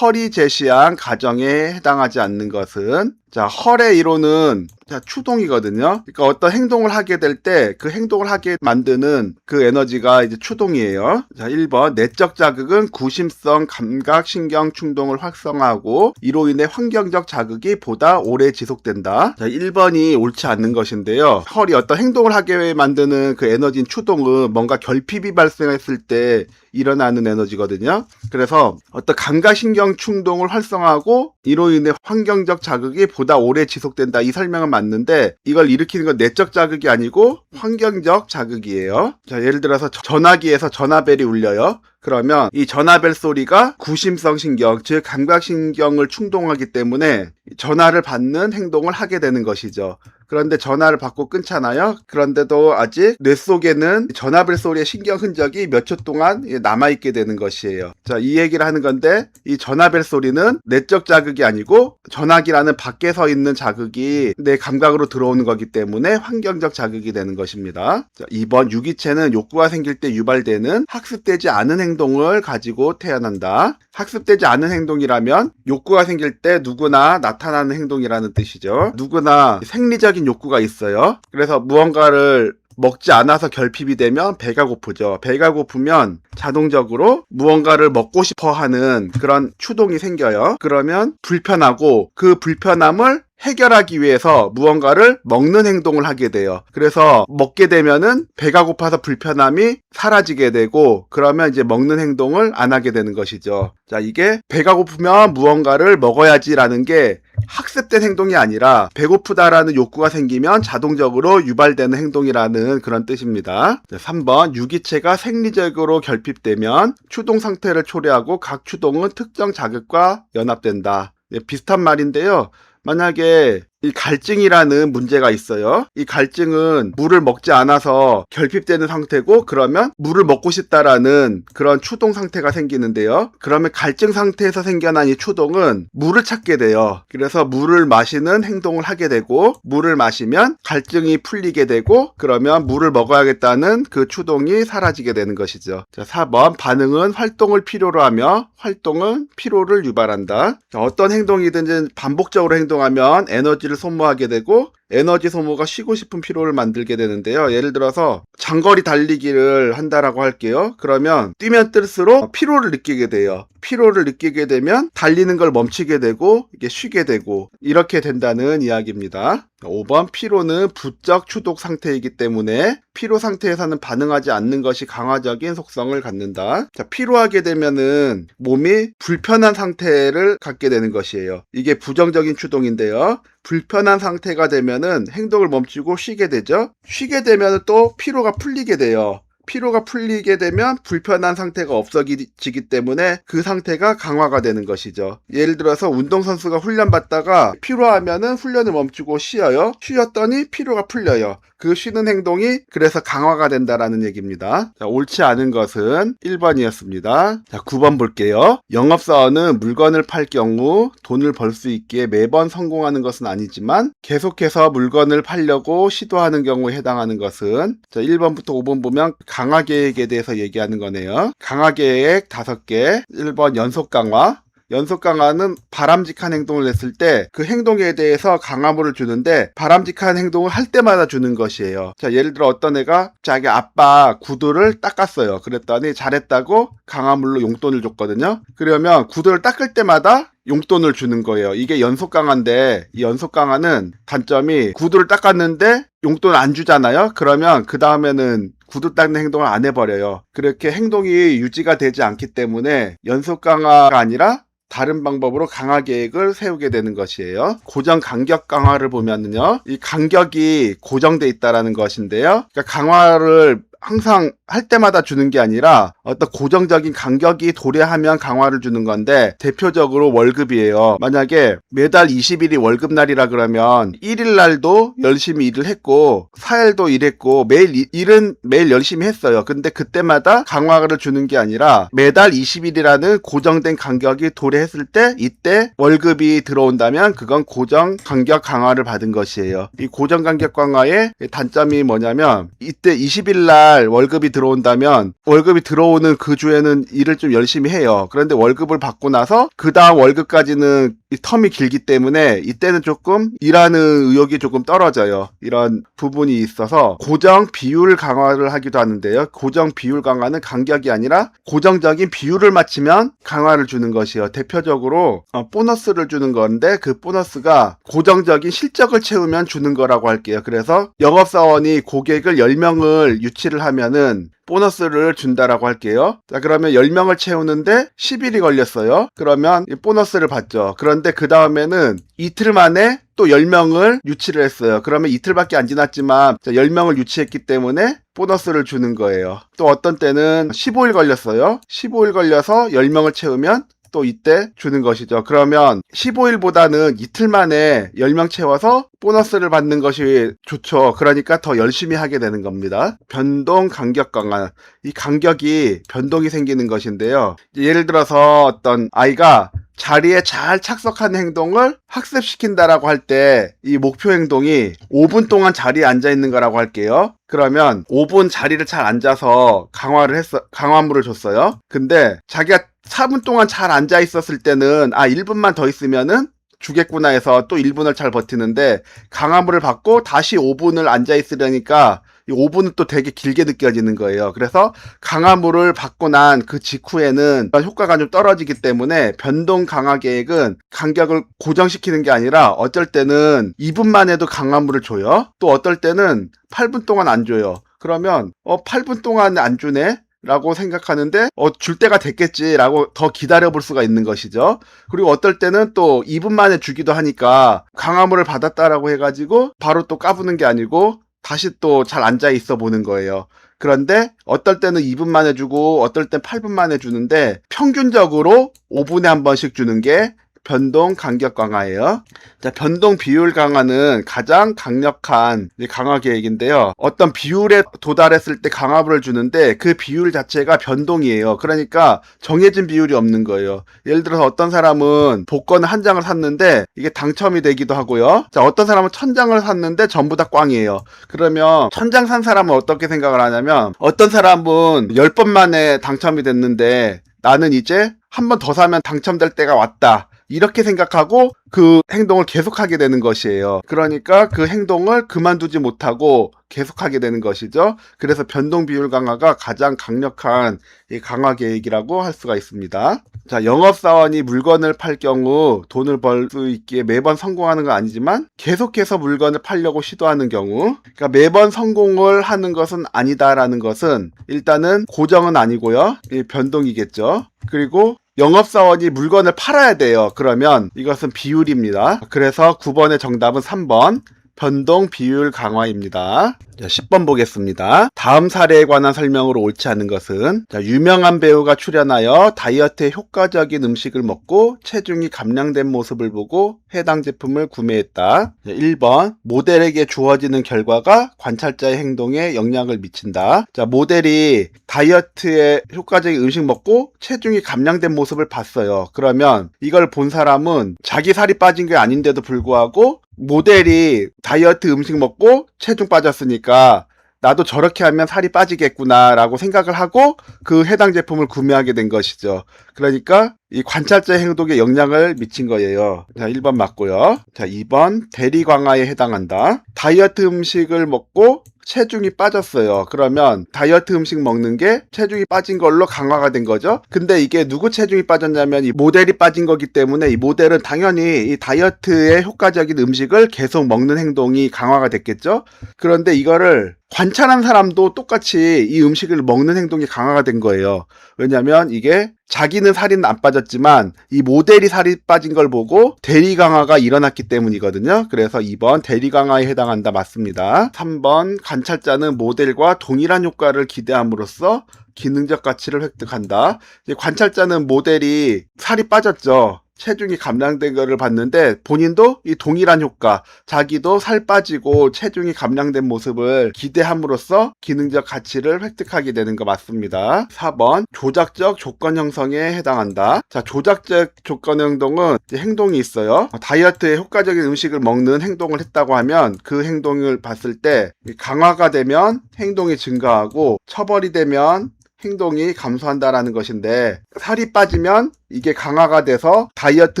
허리 제시한 가정에 해당하지 않는 것은, 자, 헐의 이론은 추동이거든요. 그러니까 어떤 행동을 하게 될 때 그 행동을 하게 만드는 그 에너지가 이제 추동이에요. 자, 1번 내적 자극은 구심성 감각 신경 충동을 활성화하고 이로 인해 환경적 자극이 보다 오래 지속된다. 자, 1번이 옳지 않는 것인데요. 헐이 어떤 행동을 하게 만드는 그 에너지인 추동은 뭔가 결핍이 발생했을 때 일어나는 에너지거든요. 그래서 어떤 감각신경 충동을 활성화하고 이로 인해 환경적 자극이 보다 오래 지속된다. 이 설명은 맞는데 이걸 일으키는 건 내적 자극이 아니고 환경적 자극이에요. 자, 예를 들어서 전화기에서 전화벨이 울려요. 그러면 이 전화벨 소리가 구심성 신경, 즉 감각신경을 충동하기 때문에 전화를 받는 행동을 하게 되는 것이죠. 그런데 전화를 받고 끊잖아요. 그런데도 아직 뇌 속에는 전화벨 소리의 신경 흔적이 몇 초 동안 남아있게 되는 것이에요. 자, 이 얘기를 하는 건데 이 전화벨 소리는 내적 자극이 아니고 전화기라는 밖에 서 있는 자극이 내 감각으로 들어오는 거기 때문에 환경적 자극이 되는 것입니다. 자, 2번 유기체는 욕구가 생길 때 유발되는 학습되지 않은 행동을 가지고 태어난다. 학습되지 않은 행동이라면 욕구가 생길 때 누구나 나타나는 행동이라는 뜻이죠. 누구나 생리적인 욕구가 있어요. 그래서 무언가를 먹지 않아서 결핍이 되면 배가 고프죠. 배가 고프면 자동적으로 무언가를 먹고 싶어 하는 그런 추동이 생겨요. 그러면 불편하고 그 불편함을 해결하기 위해서 무언가를 먹는 행동을 하게 돼요. 그래서 먹게 되면은 배가 고파서 불편함이 사라지게 되고 그러면 이제 먹는 행동을 안 하게 되는 것이죠. 자, 이게 배가 고프면 무언가를 먹어야지라는 게 학습된 행동이 아니라 배고프다라는 욕구가 생기면 자동적으로 유발되는 행동이라는 그런 뜻입니다. 3번 유기체가 생리적으로 결핍되면 추동 상태를 초래하고 각 추동은 특정 자극과 연합된다. 비슷한 말인데요. 만약에 이 갈증이라는 문제가 있어요. 이 갈증은 물을 먹지 않아서 결핍되는 상태고 그러면 물을 먹고 싶다라는 그런 추동 상태가 생기는데요. 그러면 갈증 상태에서 생겨난 이 추동은 물을 찾게 돼요. 그래서 물을 마시는 행동을 하게 되고 물을 마시면 갈증이 풀리게 되고 그러면 물을 먹어야겠다는 그 추동이 사라지게 되는 것이죠. 자, 4번 반응은 활동을 필요로 하며 활동은 피로를 유발한다. 자, 어떤 행동이든지 반복적으로 행동하면 에너지를 소모하게 되고 에너지 소모가 쉬고 싶은 피로를 만들게 되는데요. 예를 들어서 장거리 달리기를 한다라고 할게요. 그러면 뛰면 뛸수록 피로를 느끼게 돼요. 피로를 느끼게 되면 달리는 걸 멈추게 되고 이게 쉬게 되고 이렇게 된다는 이야기입니다. 5번 피로는 부적 추독 상태이기 때문에 피로 상태에서는 반응하지 않는 것이 강화적인 속성을 갖는다. 자, 피로하게 되면은 몸이 불편한 상태를 갖게 되는 것이에요. 이게 부정적인 추동인데요. 불편한 상태가 되면은 행동을 멈추고 쉬게 되죠. 쉬게 되면 또 피로가 풀리게 돼요. 피로가 풀리게 되면 불편한 상태가 없어지기 때문에 그 상태가 강화가 되는 것이죠. 예를 들어서 운동선수가 훈련받다가 피로하면은 훈련을 멈추고 쉬어요. 쉬었더니 피로가 풀려요. 그 쉬는 행동이 그래서 강화가 된다라는 얘기입니다. 자, 옳지 않은 것은 1번이었습니다. 자, 9번 볼게요. 영업사원은 물건을 팔 경우 돈을 벌 수 있기에 매번 성공하는 것은 아니지만 계속해서 물건을 팔려고 시도하는 경우에 해당하는 것은 자, 1번부터 5번 보면 강화계획에 대해서 얘기하는 거네요. 강화계획 5개. 1번 연속 강화. 연속 강화는 바람직한 행동을 했을 때 그 행동에 대해서 강화물을 주는데 바람직한 행동을 할 때마다 주는 것이에요. 자, 예를 들어 어떤 애가 자기 아빠 구두를 닦았어요. 그랬더니 잘했다고 강화물로 용돈을 줬거든요. 그러면 구두를 닦을 때마다 용돈을 주는 거예요. 이게 연속 강화인데 이 연속 강화는 단점이 구두를 닦았는데 용돈 안 주잖아요. 그러면 그 다음에는 구두 닦는 행동을 안 해버려요. 그렇게 행동이 유지가 되지 않기 때문에 연속 강화가 아니라 다른 방법으로 강화 계획을 세우게 되는 것이에요. 고정 간격 강화를 보면은요, 이 간격이 고정돼 있다라는 것인데요. 그러니까 강화를 항상 할 때마다 주는 게 아니라 어떤 고정적인 간격이 도래하면 강화를 주는 건데 대표적으로 월급이에요. 만약에 매달 20일이 월급날이라 그러면 1일 날도 열심히 일을 했고 4일도 일했고 일은 매일 열심히 했어요. 근데 그때마다 강화를 주는 게 아니라 매달 20일이라는 고정된 간격이 도래했을 때 이때 월급이 들어온다면 그건 고정 간격 강화를 받은 것이에요. 이 고정 간격 강화의 단점이 뭐냐면 이때 20일 날 월급이 들어온다면 월급이 들어오는 그 주에는 일을 좀 열심히 해요. 그런데 월급을 받고 나서 그 다음 월급까지는 이 텀이 길기 때문에 이때는 조금 일하는 의욕이 조금 떨어져요. 이런 부분이 있어서 고정 비율 강화를 하기도 하는데요. 고정 비율 강화는 간격이 아니라 고정적인 비율을 맞추면 강화를 주는 것이요. 대표적으로 보너스를 주는 건데 그 보너스가 고정적인 실적을 채우면 주는 거라고 할게요. 그래서 영업사원이 고객을 10명을 유치를 하면은 보너스를 준다라고 할게요. 자, 그러면 10명을 채우는데 10일이 걸렸어요. 그러면 보너스를 받죠. 그런데 그 다음에는 이틀 만에 또 10명을 유치를 했어요. 그러면 이틀밖에 안 지났지만 10명을 유치했기 때문에 보너스를 주는 거예요. 또 어떤 때는 15일 걸렸어요. 15일 걸려서 10명을 채우면 또 이때 주는 것이죠. 그러면 15일보다는 이틀 만에 10명 채워서 보너스를 받는 것이 좋죠. 그러니까 더 열심히 하게 되는 겁니다. 변동 간격 강화. 이 간격이 변동이 생기는 것인데요. 예를 들어서 어떤 아이가 자리에 잘 착석하는 행동을 학습시킨다라고 할 때 이 목표 행동이 5분 동안 자리에 앉아 있는 거라고 할게요. 그러면 5분 자리를 잘 앉아서 강화물을 줬어요. 근데 자기가 4분 동안 잘 앉아 있었을 때는 1분만 더 있으면은 주겠구나 해서 또 1분을 잘 버티는데 강화물을 받고 다시 5분을 앉아 있으려니까 이 5분은 또 되게 길게 느껴지는 거예요. 그래서 강화물을 받고 난 그 직후에는 효과가 좀 떨어지기 때문에 변동 강화 계획은 간격을 고정시키는 게 아니라 어쩔 때는 2분만 해도 강화물을 줘요. 또 어떨 때는 8분 동안 안 줘요. 그러면 8분 동안 안 주네? 라고 생각하는데 줄 때가 됐겠지 라고 더 기다려 볼 수가 있는 것이죠. 그리고 어떨 때는 또 2분 만에 주기도 하니까 강화물을 받았다라고 해가지고 바로 또 까부는 게 아니고 다시 또 잘 앉아 있어 보는 거예요. 그런데 어떨 때는 2분 만에 주고 어떨 땐 8분 만에 주는데 평균적으로 5분에 한 번씩 주는 게 변동 간격 강화예요. 자, 변동 비율 강화는 가장 강력한 강화 계획인데요. 어떤 비율에 도달했을 때 강화물을 주는데 그 비율 자체가 변동이에요. 그러니까 정해진 비율이 없는 거예요. 예를 들어서 어떤 사람은 복권 한 장을 샀는데 이게 당첨이 되기도 하고요. 자, 어떤 사람은 1000장을 샀는데 전부 다 꽝이에요. 그러면 1000장 산 사람은 어떻게 생각을 하냐면 어떤 사람은 10번 만에 당첨이 됐는데 나는 이제 한 번 더 사면 당첨될 때가 왔다. 이렇게 생각하고 그 행동을 계속하게 되는 것이에요. 그러니까 그 행동을 그만두지 못하고 계속하게 되는 것이죠. 그래서 변동 비율 강화가 가장 강력한 이 강화 계획이라고 할 수가 있습니다. 자, 영업사원이 물건을 팔 경우 돈을 벌 수 있기에 매번 성공하는 건 아니지만 계속해서 물건을 팔려고 시도하는 경우, 그러니까 매번 성공을 하는 것은 아니다라는 것은 일단은 고정은 아니고요. 변동이겠죠. 그리고 영업사원이 물건을 팔아야 돼요. 그러면 이것은 비율입니다. 그래서 9번의 정답은 3번 변동 비율 강화입니다. 자, 10번 보겠습니다. 다음 사례에 관한 설명으로 옳지 않은 것은 유명한 배우가 출연하여 다이어트에 효과적인 음식을 먹고 체중이 감량된 모습을 보고 해당 제품을 구매했다. 1번 모델에게 주어지는 결과가 관찰자의 행동에 영향을 미친다. 자, 모델이 다이어트에 효과적인 음식 먹고 체중이 감량된 모습을 봤어요. 그러면 이걸 본 사람은 자기 살이 빠진 게 아닌데도 불구하고 모델이 다이어트 음식 먹고 체중 빠졌으니까 나도 저렇게 하면 살이 빠지겠구나 라고 생각을 하고 그 해당 제품을 구매하게 된 것이죠. 그러니까 이 관찰자의 행동에 영향을 미친 거예요. 자, 1번 맞고요. 자, 2번 대리 강화에 해당한다. 다이어트 음식을 먹고 체중이 빠졌어요. 그러면 다이어트 음식 먹는 게 체중이 빠진 걸로 강화가 된 거죠. 근데 이게 누구 체중이 빠졌냐면 이 모델이 빠진 거기 때문에 이 모델은 당연히 이 다이어트에 효과적인 음식을 계속 먹는 행동이 강화가 됐겠죠. 그런데 이거를 관찰한 사람도 똑같이 이 음식을 먹는 행동이 강화가 된 거예요. 왜냐면 이게 자기는 살이 안 빠졌지만 이 모델이 살이 빠진 걸 보고 대리 강화가 일어났기 때문이거든요. 그래서 2번 대리 강화에 해당한다 맞습니다. 3번 관찰자는 모델과 동일한 효과를 기대함으로써 기능적 가치를 획득한다. 이제 관찰자는 모델이 살이 빠졌죠. 체중이 감량된 거를 봤는데 본인도 이 동일한 효과, 자기도 살 빠지고 체중이 감량된 모습을 기대함으로써 기능적 가치를 획득하게 되는 거 맞습니다. 4번 조작적 조건 형성에 해당한다. 자, 조작적 조건 행동은 행동이 있어요. 다이어트에 효과적인 음식을 먹는 행동을 했다고 하면 그 행동을 봤을 때 강화가 되면 행동이 증가하고 처벌이 되면 행동이 감소한다라는 것인데, 살이 빠지면 이게 강화가 돼서 다이어트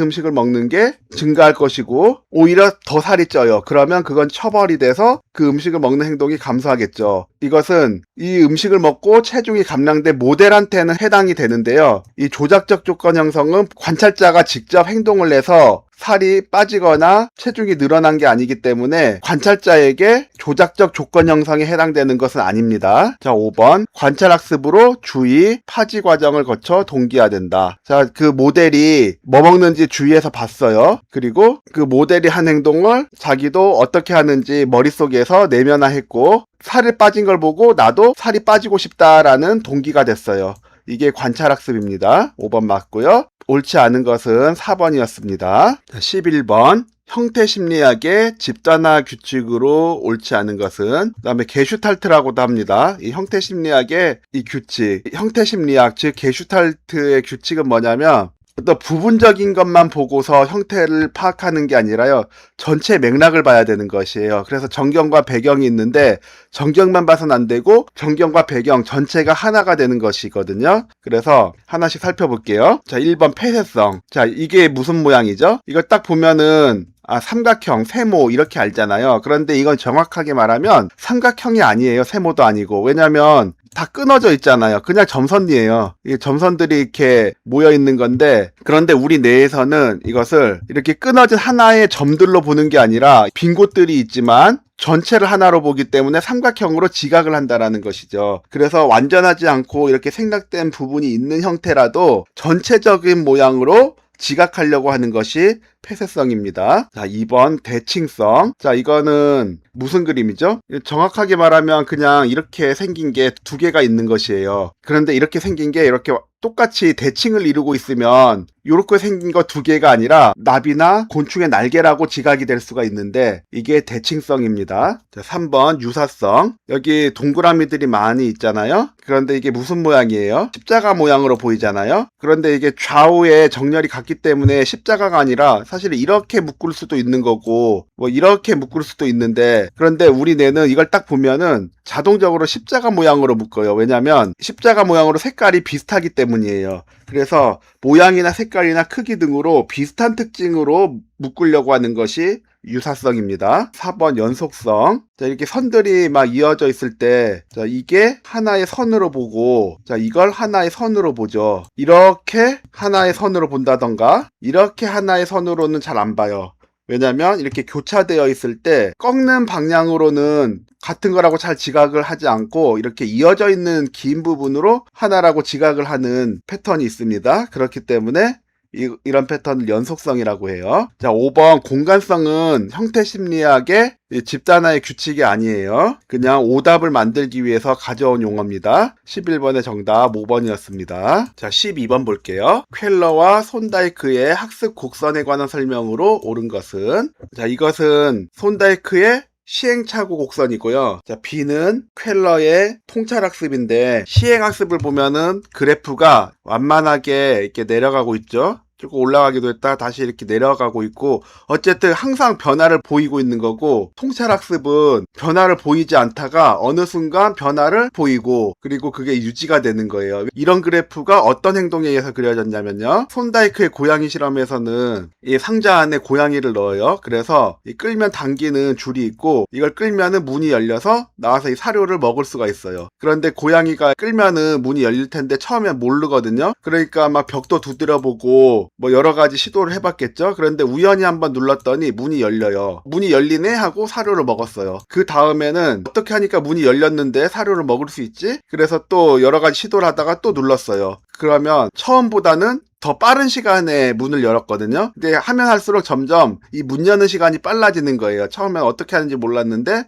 음식을 먹는 게 증가할 것이고 오히려 더 살이 쪄요. 그러면 그건 처벌이 돼서 그 음식을 먹는 행동이 감소하겠죠. 이것은 이 음식을 먹고 체중이 감량된 모델한테는 해당이 되는데요. 이 조작적 조건 형성은 관찰자가 직접 행동을 해서 살이 빠지거나 체중이 늘어난 게 아니기 때문에 관찰자에게 조작적 조건 형성에 해당되는 것은 아닙니다. 자, 5번 관찰학습으로 주의, 파지 과정을 거쳐 동기화된다. 자, 그 모델이 뭐 먹는지 주위에서 봤어요. 그리고 그 모델이 한 행동을 자기도 어떻게 하는지 머릿속에서 내면화했고 살이 빠진 걸 보고 나도 살이 빠지고 싶다라는 동기가 됐어요. 이게 관찰학습입니다. 5번 맞고요. 옳지 않은 것은 4번이었습니다. 11번 형태심리학의 집단화 규칙으로 옳지 않은 것은, 그 다음에 게슈탈트라고도 합니다. 이 형태심리학의 이 규칙, 형태심리학 즉 게슈탈트의 규칙은 뭐냐면 어떤 부분적인 것만 보고서 형태를 파악하는 게 아니라요, 전체 맥락을 봐야 되는 것이에요. 그래서 전경과 배경이 있는데 전경만 봐서는 안 되고 전경과 배경 전체가 하나가 되는 것이거든요. 그래서 하나씩 살펴볼게요. 자, 1번 폐쇄성. 자, 이게 무슨 모양이죠? 이거 딱 보면은 삼각형, 세모 이렇게 알잖아요. 그런데 이건 정확하게 말하면 삼각형이 아니에요. 세모도 아니고. 왜냐면 다 끊어져 있잖아요. 그냥 점선이에요. 이 점선들이 이렇게 모여 있는 건데, 그런데 우리 뇌에서는 이것을 이렇게 끊어진 하나의 점들로 보는 게 아니라 빈 곳들이 있지만 전체를 하나로 보기 때문에 삼각형으로 지각을 한다라는 것이죠. 그래서 완전하지 않고 이렇게 생략된 부분이 있는 형태라도 전체적인 모양으로 지각하려고 하는 것이 폐쇄성입니다. 자, 2번 대칭성. 자, 이거는 무슨 그림이죠? 정확하게 말하면 그냥 이렇게 생긴 게 두 개가 있는 것이에요. 그런데 이렇게 생긴 게 이렇게 똑같이 대칭을 이루고 있으면 이렇게 생긴 거 두 개가 아니라 나비나 곤충의 날개라고 지각이 될 수가 있는데 이게 대칭성입니다. 자, 3번 유사성. 여기 동그라미들이 많이 있잖아요. 그런데 이게 무슨 모양이에요? 십자가 모양으로 보이잖아요. 그런데 이게 좌우에 정렬이 같기 때문에 십자가가 아니라 사실 이렇게 묶을 수도 있는 거고 뭐 이렇게 묶을 수도 있는데, 그런데 우리 뇌는 이걸 딱 보면은 자동적으로 십자가 모양으로 묶어요. 왜냐면 십자가 모양으로 색깔이 비슷하기 때문이에요. 그래서 모양이나 색깔이나 크기 등으로 비슷한 특징으로 묶으려고 하는 것이 유사성입니다. 4번 연속성. 자, 이렇게 선들이 막 이어져 있을 때, 자, 이게 하나의 선으로 보고, 자, 이걸 하나의 선으로 보죠. 이렇게 하나의 선으로 본다던가, 이렇게 하나의 선으로는 잘 안 봐요. 왜냐면 이렇게 교차되어 있을 때 꺾는 방향으로는 같은 거라고 잘 지각을 하지 않고 이렇게 이어져 있는 긴 부분으로 하나라고 지각을 하는 패턴이 있습니다. 그렇기 때문에 이런 패턴을 연속성이라고 해요. 자, 5번 공간성은 형태심리학의 집단화의 규칙이 아니에요. 그냥 오답을 만들기 위해서 가져온 용어입니다. 11번의 정답 5번이었습니다. 자, 12번 볼게요. 퀘러와 손다이크의 학습 곡선에 관한 설명으로 옳은 것은, 자, 이것은 손다이크의 시행착오 곡선이고요. 자, B는 퀘러의 통찰학습인데 시행학습을 보면은 그래프가 완만하게 이렇게 내려가고 있죠. 조금 올라가기도 했다 다시 이렇게 내려가고 있고, 어쨌든 항상 변화를 보이고 있는 거고, 통찰학습은 변화를 보이지 않다가 어느 순간 변화를 보이고 그리고 그게 유지가 되는 거예요. 이런 그래프가 어떤 행동에 의해서 그려졌냐면요, 손다이크의 고양이 실험에서는 이 상자 안에 고양이를 넣어요. 그래서 이 끌면 당기는 줄이 있고 이걸 끌면은 문이 열려서 나와서 이 사료를 먹을 수가 있어요. 그런데 고양이가 끌면은 문이 열릴 텐데 처음엔 모르거든요. 그러니까 막 벽도 두드려보고 뭐 여러 가지 시도를 해봤겠죠. 그런데 우연히 한번 눌렀더니 문이 열려요. 문이 열리네 하고 사료를 먹었어요. 그 다음에는 어떻게 하니까 문이 열렸는데 사료를 먹을 수 있지? 그래서 또 여러 가지 시도를 하다가 또 눌렀어요. 그러면 처음보다는 더 빠른 시간에 문을 열었거든요. 근데 하면 할수록 점점 이 문 여는 시간이 빨라지는 거예요. 처음엔 어떻게 하는지 몰랐는데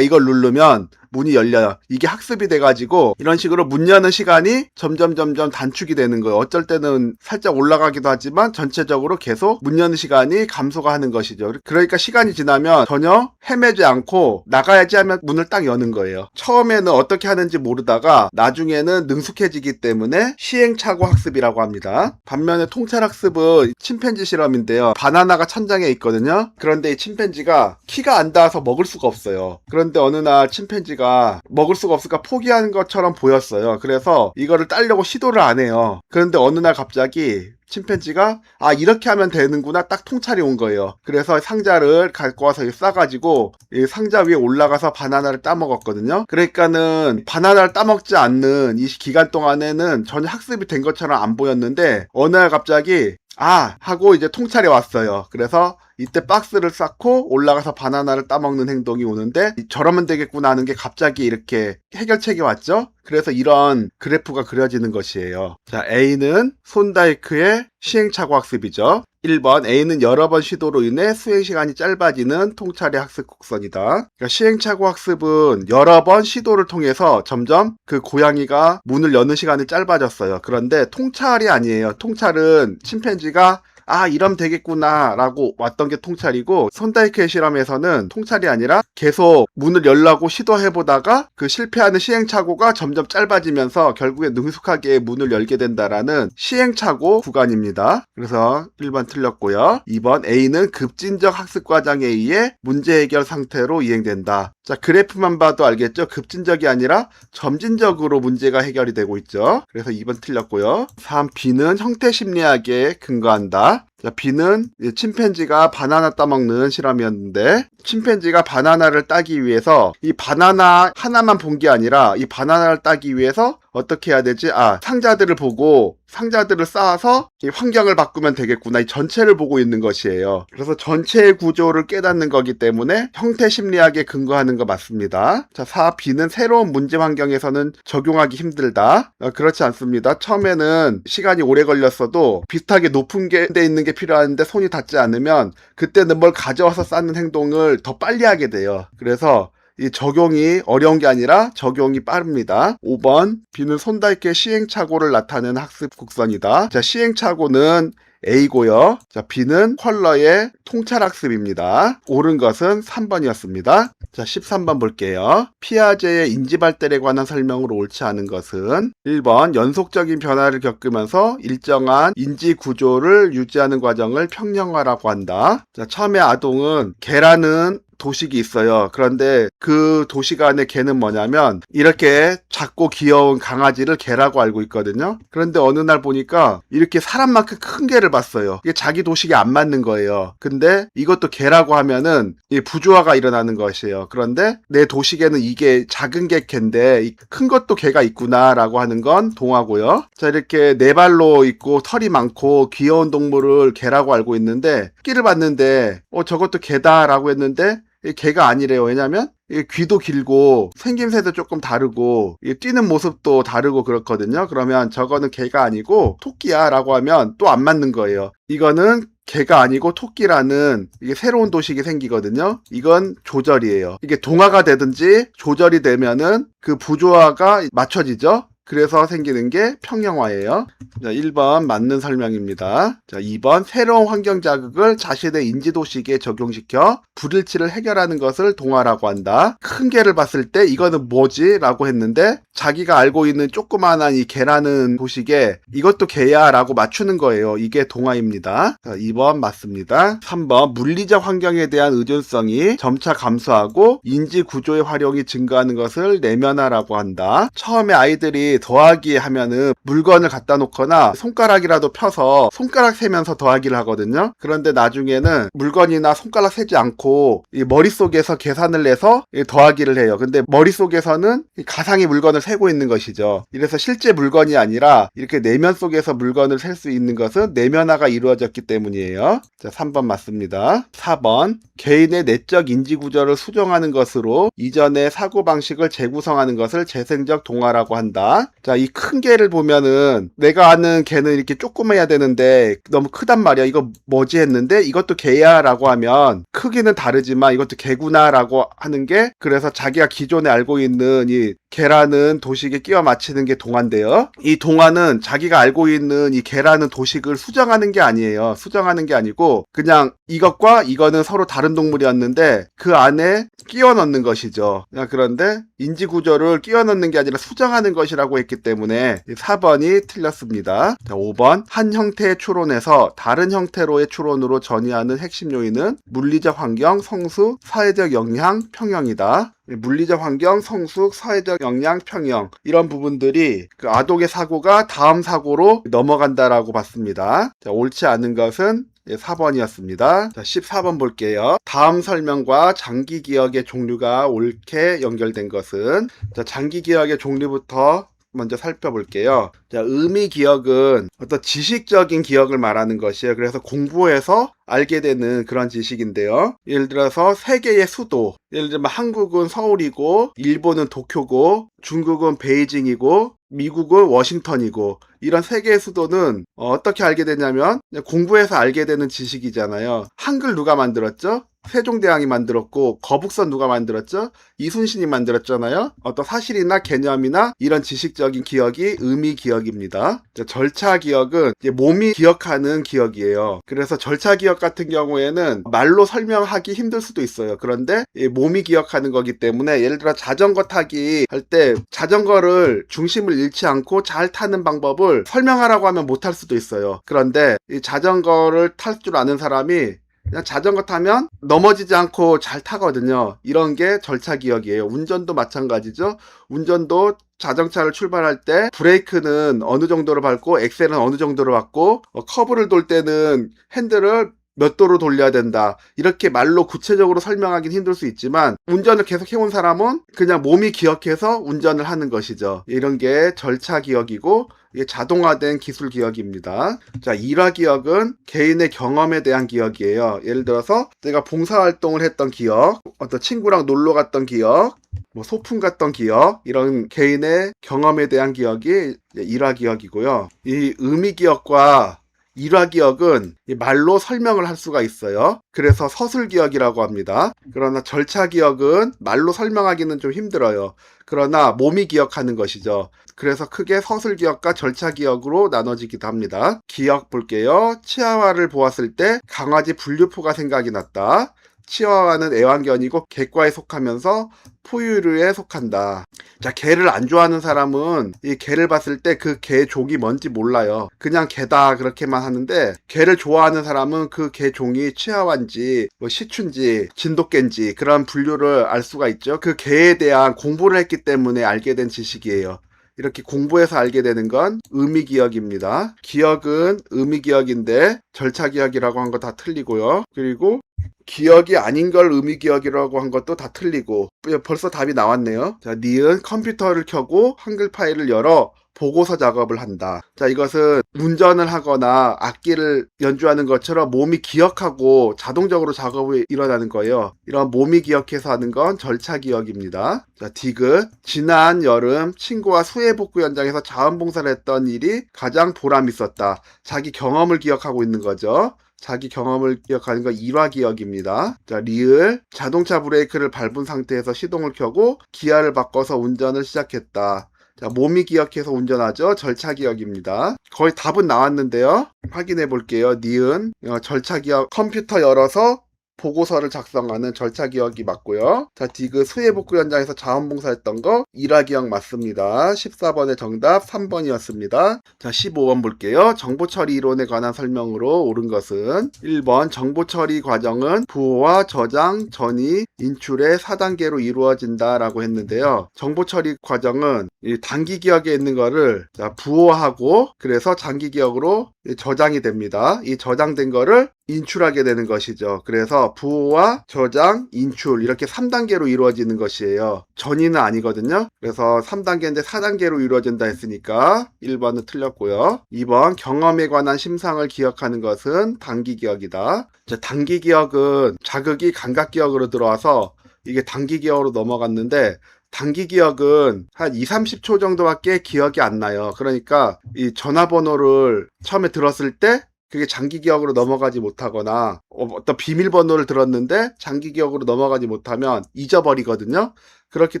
이걸 누르면 문이 열려요. 이게 학습이 돼가지고 이런 식으로 문 여는 시간이 점점 단축이 되는 거예요. 어쩔 때는 살짝 올라가기도 하지만 전체적으로 계속 문 여는 시간이 감소가 하는 것이죠. 그러니까 시간이 지나면 전혀 헤매지 않고 나가야지 하면 문을 딱 여는 거예요. 처음에는 어떻게 하는지 모르다가 나중에는 능숙해지기 때문에 시행착오 학습이라고 합니다. 반면에 통찰학습은 침팬지 실험인데요. 바나나가 천장에 있거든요. 그런데 이 침팬지가 키가 안 닿아서 먹을 수가 없어요. 그런데 어느 날 침팬지가 먹을 수가 없으니까 포기하는 것처럼 보였어요. 그래서 이거를 따려고 시도를 안 해요. 그런데 어느 날 갑자기 침팬지가 이렇게 하면 되는구나 딱 통찰이 온 거예요. 그래서 상자를 갖고 와서 싸가지고 이 상자 위에 올라가서 바나나를 따먹었거든요. 그러니까는 바나나를 따먹지 않는 이 기간 동안에는 전혀 학습이 된 것처럼 안 보였는데 어느 날 갑자기 하고 이제 통찰이 왔어요. 그래서 이때 박스를 쌓고 올라가서 바나나를 따먹는 행동이 오는데 저러면 되겠구나 하는 게 갑자기 이렇게 해결책이 왔죠. 그래서 이런 그래프가 그려지는 것이에요. 자, A는 손다이크의 시행착오 학습이죠. 1번 A는 여러 번 시도로 인해 수행시간이 짧아지는 통찰의 학습 곡선이다. 그러니까 시행착오 학습은 여러 번 시도를 통해서 점점 그 고양이가 문을 여는 시간이 짧아졌어요. 그런데 통찰이 아니에요. 통찰은 침팬지가 이러면 되겠구나 라고 왔던 게 통찰이고, 손다이크의 실험에서는 통찰이 아니라 계속 문을 열려고 시도해보다가 그 실패하는 시행착오가 점점 짧아지면서 결국에 능숙하게 문을 열게 된다라는 시행착오 구간입니다. 그래서 1번 틀렸고요. 2번 A는 급진적 학습 과정에 의해 문제 해결 상태로 이행된다. 자, 그래프만 봐도 알겠죠? 급진적이 아니라 점진적으로 문제가 해결이 되고 있죠. 그래서 2번 틀렸고요. 3. B는 형태 심리학에 근거한다. 자, B는 침팬지가 바나나 따먹는 실험이었는데, 침팬지가 바나나를 따기 위해서 이 바나나 하나만 본 게 아니라 이 바나나를 따기 위해서 어떻게 해야 되지? 상자들을 보고 상자들을 쌓아서 이 환경을 바꾸면 되겠구나. 이 전체를 보고 있는 것이에요. 그래서 전체의 구조를 깨닫는 거기 때문에 형태 심리학에 근거하는 거 맞습니다. 자, 4. B는 새로운 문제 환경에서는 적용하기 힘들다. 그렇지 않습니다. 처음에는 시간이 오래 걸렸어도 비슷하게 높은 데 있는 게 필요한데 손이 닿지 않으면 그때는 뭘 가져와서 쌓는 행동을 더 빨리 하게 돼요. 그래서 이 적용이 어려운 게 아니라 적용이 빠릅니다. 5번 B는 손다이크의 시행착오를 나타내는 학습 곡선이다. 자, 시행착오는 A고요. 자, B는 컬러의 통찰학습입니다. 옳은 것은 3번이었습니다. 자, 13번 볼게요. 피아제의 인지발달에 관한 설명으로 옳지 않은 것은 1번 연속적인 변화를 겪으면서 일정한 인지구조를 유지하는 과정을 평형화라고 한다. 자, 처음에 아동은 개라는 도식이 있어요. 그런데 그 도식 안에 개는 뭐냐면 이렇게 작고 귀여운 강아지를 개라고 알고 있거든요. 그런데 어느 날 보니까 이렇게 사람만큼 큰 개를 봤어요. 이게 자기 도식이 안 맞는 거예요. 근데 이것도 개라고 하면은 이 부조화가 일어나는 것이에요. 그런데 내 도식에는 이게 작은 게 개인데 큰 것도 개가 있구나 라고 하는 건 동화고요. 자, 이렇게 네 발로 있고 털이 많고 귀여운 동물을 개라고 알고 있는데 끼를 봤는데 저것도 개다 라고 했는데 개가 아니래요. 왜냐면 귀도 길고 생김새도 조금 다르고 뛰는 모습도 다르고 그렇거든요. 그러면 저거는 개가 아니고 토끼야 라고 하면 또 안 맞는 거예요. 이거는 개가 아니고 토끼라는 이게 새로운 도식이 생기거든요. 이건 조절이에요. 이게 동화가 되든지 조절이 되면은 그 부조화가 맞춰지죠. 그래서 생기는 게 평형화예요. 자, 1번 맞는 설명입니다. 자, 2번 새로운 환경 자극을 자신의 인지도식에 적용시켜 불일치를 해결하는 것을 동화라고 한다. 큰 개를 봤을 때 이거는 뭐지? 라고 했는데 자기가 알고 있는 조그마한 이 개라는 도식에 이것도 개야 라고 맞추는 거예요. 이게 동화입니다. 자, 2번 맞습니다. 3번 물리적 환경에 대한 의존성이 점차 감소하고 인지 구조의 활용이 증가하는 것을 내면화라고 한다. 처음에 아이들이 더하기 하면은 물건을 갖다 놓거나 손가락이라도 펴서 손가락 세면서 더하기를 하거든요. 그런데 나중에는 물건이나 손가락 세지 않고 이 머릿속에서 계산을 내서 더하기를 해요. 근데 머릿속에서는 가상의 물건을 세고 있는 것이죠. 이래서 실제 물건이 아니라 이렇게 내면 속에서 물건을 셀 수 있는 것은 내면화가 이루어졌기 때문이에요. 자, 3번 맞습니다. 4번 개인의 내적 인지 구조를 수정하는 것으로 이전의 사고방식을 재구성하는 것을 재생적 동화라고 한다. 자, 이 큰 개를 보면은 내가 아는 개는 이렇게 조그매야 되는데 너무 크단 말이야. 이거 뭐지 했는데 이것도 개야 라고 하면 크기는 다르지만 이것도 개구나 라고 하는 게, 그래서 자기가 기존에 알고 있는 이 개라는 도식에 끼워 맞추는 게 동화인데요. 이 동화는 자기가 알고 있는 이 개라는 도식을 수정하는 게 아니에요. 수정하는 게 아니고 그냥 이것과 이거는 서로 다른 동물이었는데 그 안에 끼워 넣는 것이죠. 그런데 인지 구조를 끼워 넣는 게 아니라 수정하는 것이라고 했기 때문에 4번이 틀렸습니다. 자, 5번. 한 형태의 추론에서 다른 형태로의 추론으로 전이하는 핵심 요인은 물리적 환경, 성수, 사회적 영향, 평형이다. 물리적 환경, 성숙, 사회적 영향, 평형, 이런 부분들이 그 아동의 사고가 다음 사고로 넘어간다라고 봤습니다. 자, 옳지 않은 것은 4번이었습니다. 자, 14번 볼게요. 다음 설명과 장기 기억의 종류가 옳게 연결된 것은, 자, 장기 기억의 종류부터 먼저 살펴볼게요. 자, 의미 기억은 어떤 지식적인 기억을 말하는 것이에요. 그래서 공부해서 알게 되는 그런 지식인데요. 예를 들어서 세계의 수도, 예를 들면 한국은 서울이고 일본은 도쿄고 중국은 베이징이고 미국은 워싱턴이고, 이런 세계의 수도는 어떻게 알게 되냐면 공부해서 알게 되는 지식이잖아요. 한글 누가 만들었죠? 세종대왕이 만들었고, 거북선 누가 만들었죠? 이순신이 만들었잖아요. 어떤 사실이나 개념이나 이런 지식적인 기억이 의미 기억입니다. 절차 기억은 이제 몸이 기억하는 기억이에요. 그래서 절차 기억 같은 경우에는 말로 설명하기 힘들 수도 있어요. 그런데 몸이 기억하는 거기 때문에, 예를 들어 자전거 타기 할 때 자전거를 중심을 잃지 않고 잘 타는 방법을 설명하라고 하면 못할 수도 있어요. 그런데 이 자전거를 탈 줄 아는 사람이 그냥 자전거 타면 넘어지지 않고 잘 타거든요. 이런 게 절차 기억이에요. 운전도 마찬가지죠. 운전도 자동차를 출발할 때 브레이크는 어느 정도로 밟고 엑셀은 어느 정도로 밟고 커브를 돌 때는 핸들을 몇 도로 돌려야 된다. 이렇게 말로 구체적으로 설명하기는 힘들 수 있지만 운전을 계속 해온 사람은 그냥 몸이 기억해서 운전을 하는 것이죠. 이런 게 절차 기억이고, 이게 자동화된 기술 기억입니다. 자, 일화 기억은 개인의 경험에 대한 기억이에요. 예를 들어서 내가 봉사활동을 했던 기억, 어떤 친구랑 놀러 갔던 기억, 뭐 소풍 갔던 기억, 이런 개인의 경험에 대한 기억이 일화 기억이고요. 이 의미 기억과 일화 기억은 말로 설명을 할 수가 있어요. 그래서 서술 기억이라고 합니다. 그러나 절차 기억은 말로 설명하기는 좀 힘들어요. 그러나 몸이 기억하는 것이죠. 그래서 크게 서술 기억과 절차 기억으로 나눠지기도 합니다. 기억 볼게요. 치아와를 보았을 때 강아지 분류포가 생각이 났다. 치와와는 애완견이고 개과에 속하면서 포유류에 속한다. 자, 개를 안 좋아하는 사람은 이 개를 봤을 때 그 개 종이 뭔지 몰라요. 그냥 개다 그렇게만 하는데, 개를 좋아하는 사람은 그 개 종이 치아와인지 뭐 시춘지 진돗개인지 그런 분류를 알 수가 있죠. 그 개에 대한 공부를 했기 때문에 알게 된 지식이에요. 이렇게 공부해서 알게 되는 건 의미 기억입니다. 기억은 의미 기억인데 절차 기억이라고 한 거 다 틀리고요. 그리고 기억이 아닌 걸 의미 기억이라고 한 것도 다 틀리고, 벌써 답이 나왔네요. 자, 니은 컴퓨터를 켜고 한글 파일을 열어 보고서 작업을 한다. 자, 이것은 운전을 하거나 악기를 연주하는 것처럼 몸이 기억하고 자동적으로 작업이 일어나는 거예요. 이런 몸이 기억해서 하는 건 절차 기억입니다. 자, 디귿. 지난 여름 친구와 수해복구 현장에서 자원봉사를 했던 일이 가장 보람 있었다. 자기 경험을 기억하고 있는 거죠. 자기 경험을 기억하는 건 일화 기억입니다. 자, 리을. 자동차 브레이크를 밟은 상태에서 시동을 켜고 기아를 바꿔서 운전을 시작했다. 자, 몸이 기억해서 운전하죠. 절차 기억입니다. 거의 답은 나왔는데요. 확인해 볼게요. 니은. 절차 기억. 컴퓨터 열어서 보고서를 작성하는 절차 기억이 맞고요. 자, 디귿. 수해복구 현장에서 자원봉사했던 거 일화 기억 맞습니다. 14번의 정답 3번이었습니다. 자, 15번 볼게요. 정보처리 이론에 관한 설명으로 옳은 것은 1번 정보처리 과정은 부호와 저장, 전이, 인출의 4단계로 이루어진다 라고 했는데요. 정보처리 과정은 이 단기 기억에 있는 거를 부호하고, 그래서 장기 기억으로 저장이 됩니다. 이 저장된 거를 인출하게 되는 것이죠. 그래서 부호와 저장, 인출 이렇게 3단계로 이루어지는 것이에요. 전이는 아니거든요. 그래서 3단계인데 4단계로 이루어진다 했으니까 1번은 틀렸고요. 2번 경험에 관한 심상을 기억하는 것은 단기 기억이다. 단기 기억은 자극이 감각 기억으로 들어와서 이게 단기 기억으로 넘어갔는데, 단기 기억은 한 2, 30초 정도밖에 기억이 안 나요. 그러니까 이 전화번호를 처음에 들었을 때 그게 장기 기억으로 넘어가지 못하거나 어떤 비밀번호를 들었는데 장기 기억으로 넘어가지 못하면 잊어버리거든요. 그렇기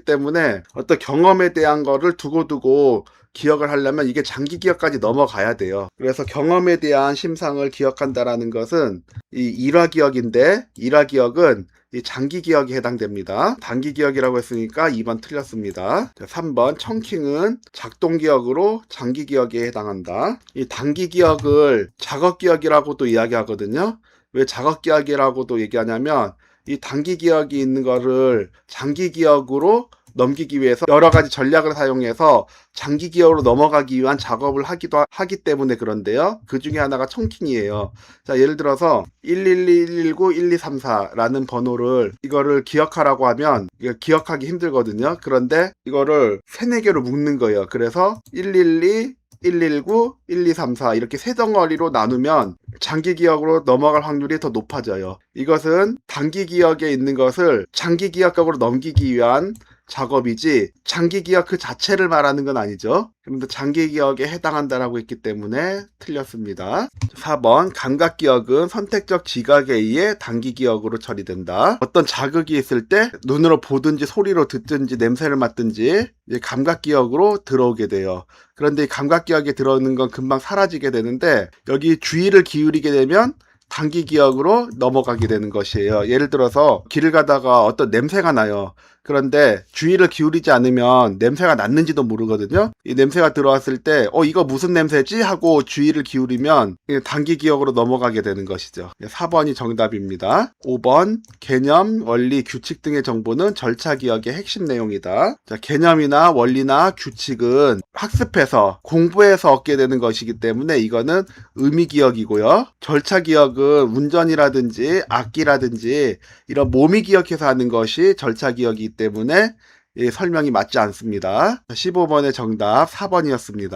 때문에 어떤 경험에 대한 거를 두고두고 기억을 하려면 이게 장기 기억까지 넘어가야 돼요. 그래서 경험에 대한 심상을 기억한다라는 것은 이 일화 기억인데, 일화 기억은 이 장기 기억에 해당됩니다. 단기 기억이라고 했으니까 2번 틀렸습니다. 3번 청킹은 작동 기억으로 장기 기억에 해당한다. 이 단기 기억을 작업 기억이라고도 이야기하거든요. 왜 작업 기억이라고도 얘기하냐면 이 단기 기억이 있는 거를 장기 기억으로 넘기기 위해서 여러 가지 전략을 사용해서 장기 기억으로 넘어가기 위한 작업을 하기 때문에 그런데요. 그 중에 하나가 청킹이에요. 자, 예를 들어서 112, 119, 1234라는 번호를 이거를 기억하라고 하면 이거 기억하기 힘들거든요. 그런데 이거를 3, 4개로 묶는 거예요. 그래서 112, 119, 1234 이렇게 세 덩어리로 나누면 장기 기억으로 넘어갈 확률이 더 높아져요. 이것은 단기 기억에 있는 것을 장기 기억각으로 넘기기 위한 작업이지 장기 기억 그 자체를 말하는 건 아니죠. 그런데 장기 기억에 해당한다라고 했기 때문에 틀렸습니다. 4번 감각 기억은 선택적 지각에 의해 단기 기억으로 처리된다. 어떤 자극이 있을 때 눈으로 보든지 소리로 듣든지 냄새를 맡든지 감각 기억으로 들어오게 돼요. 그런데 이 감각 기억에 들어오는 건 금방 사라지게 되는데 여기 주의를 기울이게 되면 단기 기억으로 넘어가게 되는 것이에요. 예를 들어서 길을 가다가 어떤 냄새가 나요. 그런데 주의를 기울이지 않으면 냄새가 났는지도 모르거든요. 이 냄새가 들어왔을 때 이거 무슨 냄새지? 하고 주의를 기울이면 단기 기억으로 넘어가게 되는 것이죠. 4번이 정답입니다. 5번 개념, 원리, 규칙 등의 정보는 절차 기억의 핵심 내용이다. 자, 개념이나 원리나 규칙은 학습해서 공부해서 얻게 되는 것이기 때문에 이거는 의미 기억이고요. 절차 기억은 운전이라든지 악기라든지 이런 몸이 기억해서 하는 것이 절차 기억이기 때문에 설명이 맞지 않습니다. 15번의 정답 4번이었습니다.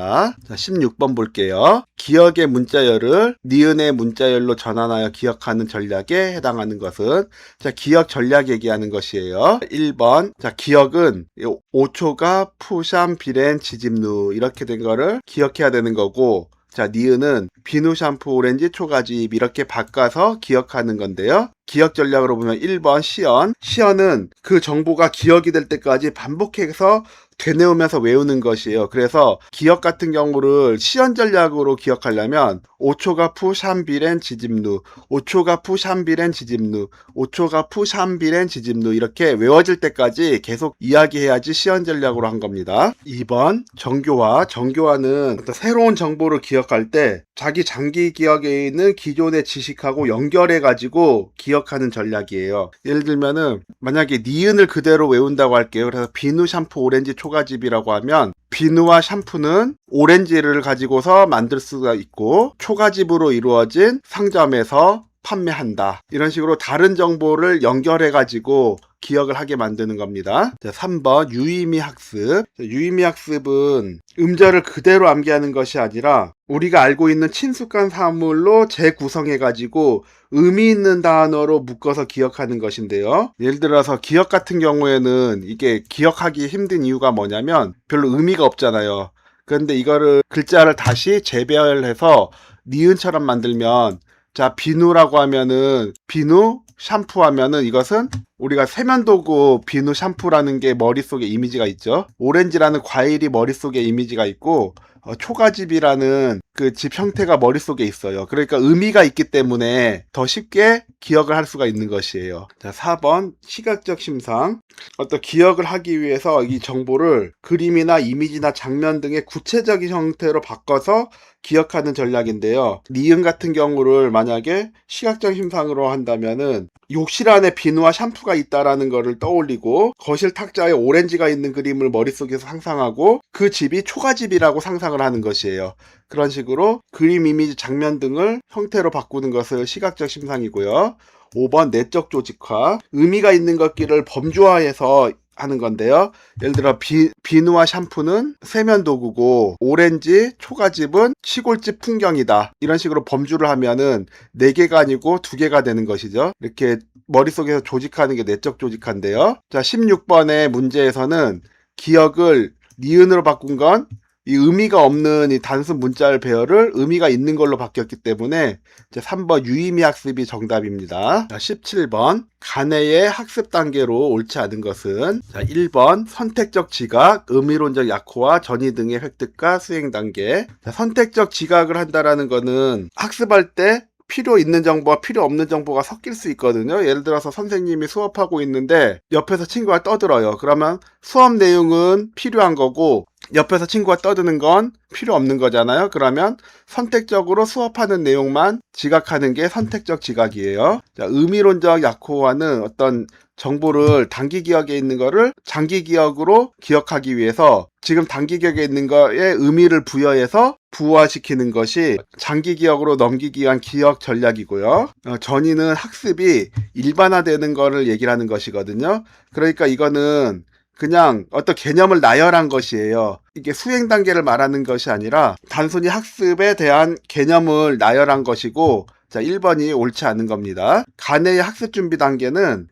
자, 16번 볼게요. 기억의 문자열을 니은의 문자열로 전환하여 기억하는 전략에 해당하는 것은 자, 기억 전략 얘기하는 것이에요. 1번 자, 기억은 5초가 푸샴 비렌 지짐누 이렇게 된 거를 기억해야 되는 거고 자, 니은은 비누 샴푸 오렌지 초가집 이렇게 바꿔서 기억하는 건데요. 기억 전략으로 보면 1번 시연. 시연은 그 정보가 기억이 될 때까지 반복해서 되뇌우면서 외우는 것이에요. 그래서 기억 같은 경우를 시연 전략으로 기억하려면 5초가 푸 샴비렌 지짐누 5초가 푸 샴비렌 지짐누 5초가 푸 샴비렌 지짐누 이렇게 외워질 때까지 계속 이야기해야지 시연 전략으로 한 겁니다. 2번 정교화. 정교화는 어떤 새로운 정보를 기억할 때 자기 장기 기억에 있는 기존의 지식하고 연결해 가지고 기억하는 전략이에요. 예를 들면은 만약에 니은을 그대로 외운다고 할게요. 그래서 비누 샴푸 오렌지 초가집이라고 하면 비누와 샴푸는 오렌지를 가지고서 만들 수가 있고 초가집으로 이루어진 상점에서 판매한다. 이런 식으로 다른 정보를 연결해 가지고 기억을 하게 만드는 겁니다. 자, 3번 유의미 학습. 유의미 학습은 음절을 그대로 암기하는 것이 아니라 우리가 알고 있는 친숙한 사물로 재구성해 가지고 의미 있는 단어로 묶어서 기억하는 것인데요. 예를 들어서 기억 같은 경우에는 이게 기억하기 힘든 이유가 뭐냐면 별로 의미가 없잖아요. 그런데 이거를 글자를 다시 재배열해서 니은처럼 만들면 자, 비누라고 하면은 비누, 샴푸 하면은 이것은 우리가 세면도구 비누 샴푸라는 게 머릿속에 이미지가 있죠. 오렌지라는 과일이 머릿속에 이미지가 있고 초가집이라는 그 집 형태가 머릿속에 있어요. 그러니까 의미가 있기 때문에 더 쉽게 기억을 할 수가 있는 것이에요. 자, 4번 시각적 심상. 어떤 기억을 하기 위해서 이 정보를 그림이나 이미지나 장면 등의 구체적인 형태로 바꿔서 기억하는 전략인데요. 니은 같은 경우를 만약에 시각적 심상으로 한다면은 욕실 안에 비누와 샴푸가 있다라는 거를 떠올리고 거실 탁자에 오렌지가 있는 그림을 머릿속에서 상상하고 그 집이 초가집이라고 상상을 하는 것이에요. 그런 식으로 그림, 이미지, 장면 등을 형태로 바꾸는 것을 시각적 심상이고요. 5번 내적 조직화. 의미가 있는 것들을 범주화해서 하는 건데요. 예를 들어 비누와 샴푸는 세면도구고 오렌지, 초가집은 시골집 풍경이다. 이런 식으로 범주를 하면은 4개가 아니고 2개가 되는 것이죠. 이렇게 머릿속에서 조직하는 게 내적 조직한데요. 자, 16번의 문제에서는 기억을 니은으로 바꾼 건 이 의미가 없는 이 단순 문자열 배열을 의미가 있는 걸로 바뀌었기 때문에 이제 3번 유의미 학습이 정답입니다. 자, 17번 간해의 학습 단계로 옳지 않은 것은 자, 1번 선택적 지각, 의미론적 약호와 전이 등의 획득과 수행 단계. 자, 선택적 지각을 한다라는 거는 학습할 때 필요 있는 정보와 필요 없는 정보가 섞일 수 있거든요. 예를 들어서 선생님이 수업하고 있는데 옆에서 친구가 떠들어요. 그러면 수업 내용은 필요한 거고 옆에서 친구가 떠드는 건 필요 없는 거잖아요. 그러면 선택적으로 수업하는 내용만 지각하는 게 선택적 지각이에요. 자, 의미론적 약호와는 어떤 정보를 단기 기억에 있는 거를 장기 기억으로 기억하기 위해서 지금 단기 기억에 있는 거에 의미를 부여해서 부화시키는 것이 장기 기억으로 넘기기 위한 기억 전략이고요. 전이는 학습이 일반화되는 거를 얘기를 하는 것이거든요. 그러니까 이거는 그냥 어떤 개념을 나열한 것이에요. 이게 수행 단계를 말하는 것이 아니라 단순히 학습에 대한 개념을 나열한 것이고, 자, 1번이 옳지 않은 겁니다. 간해의 학습 준비 단계는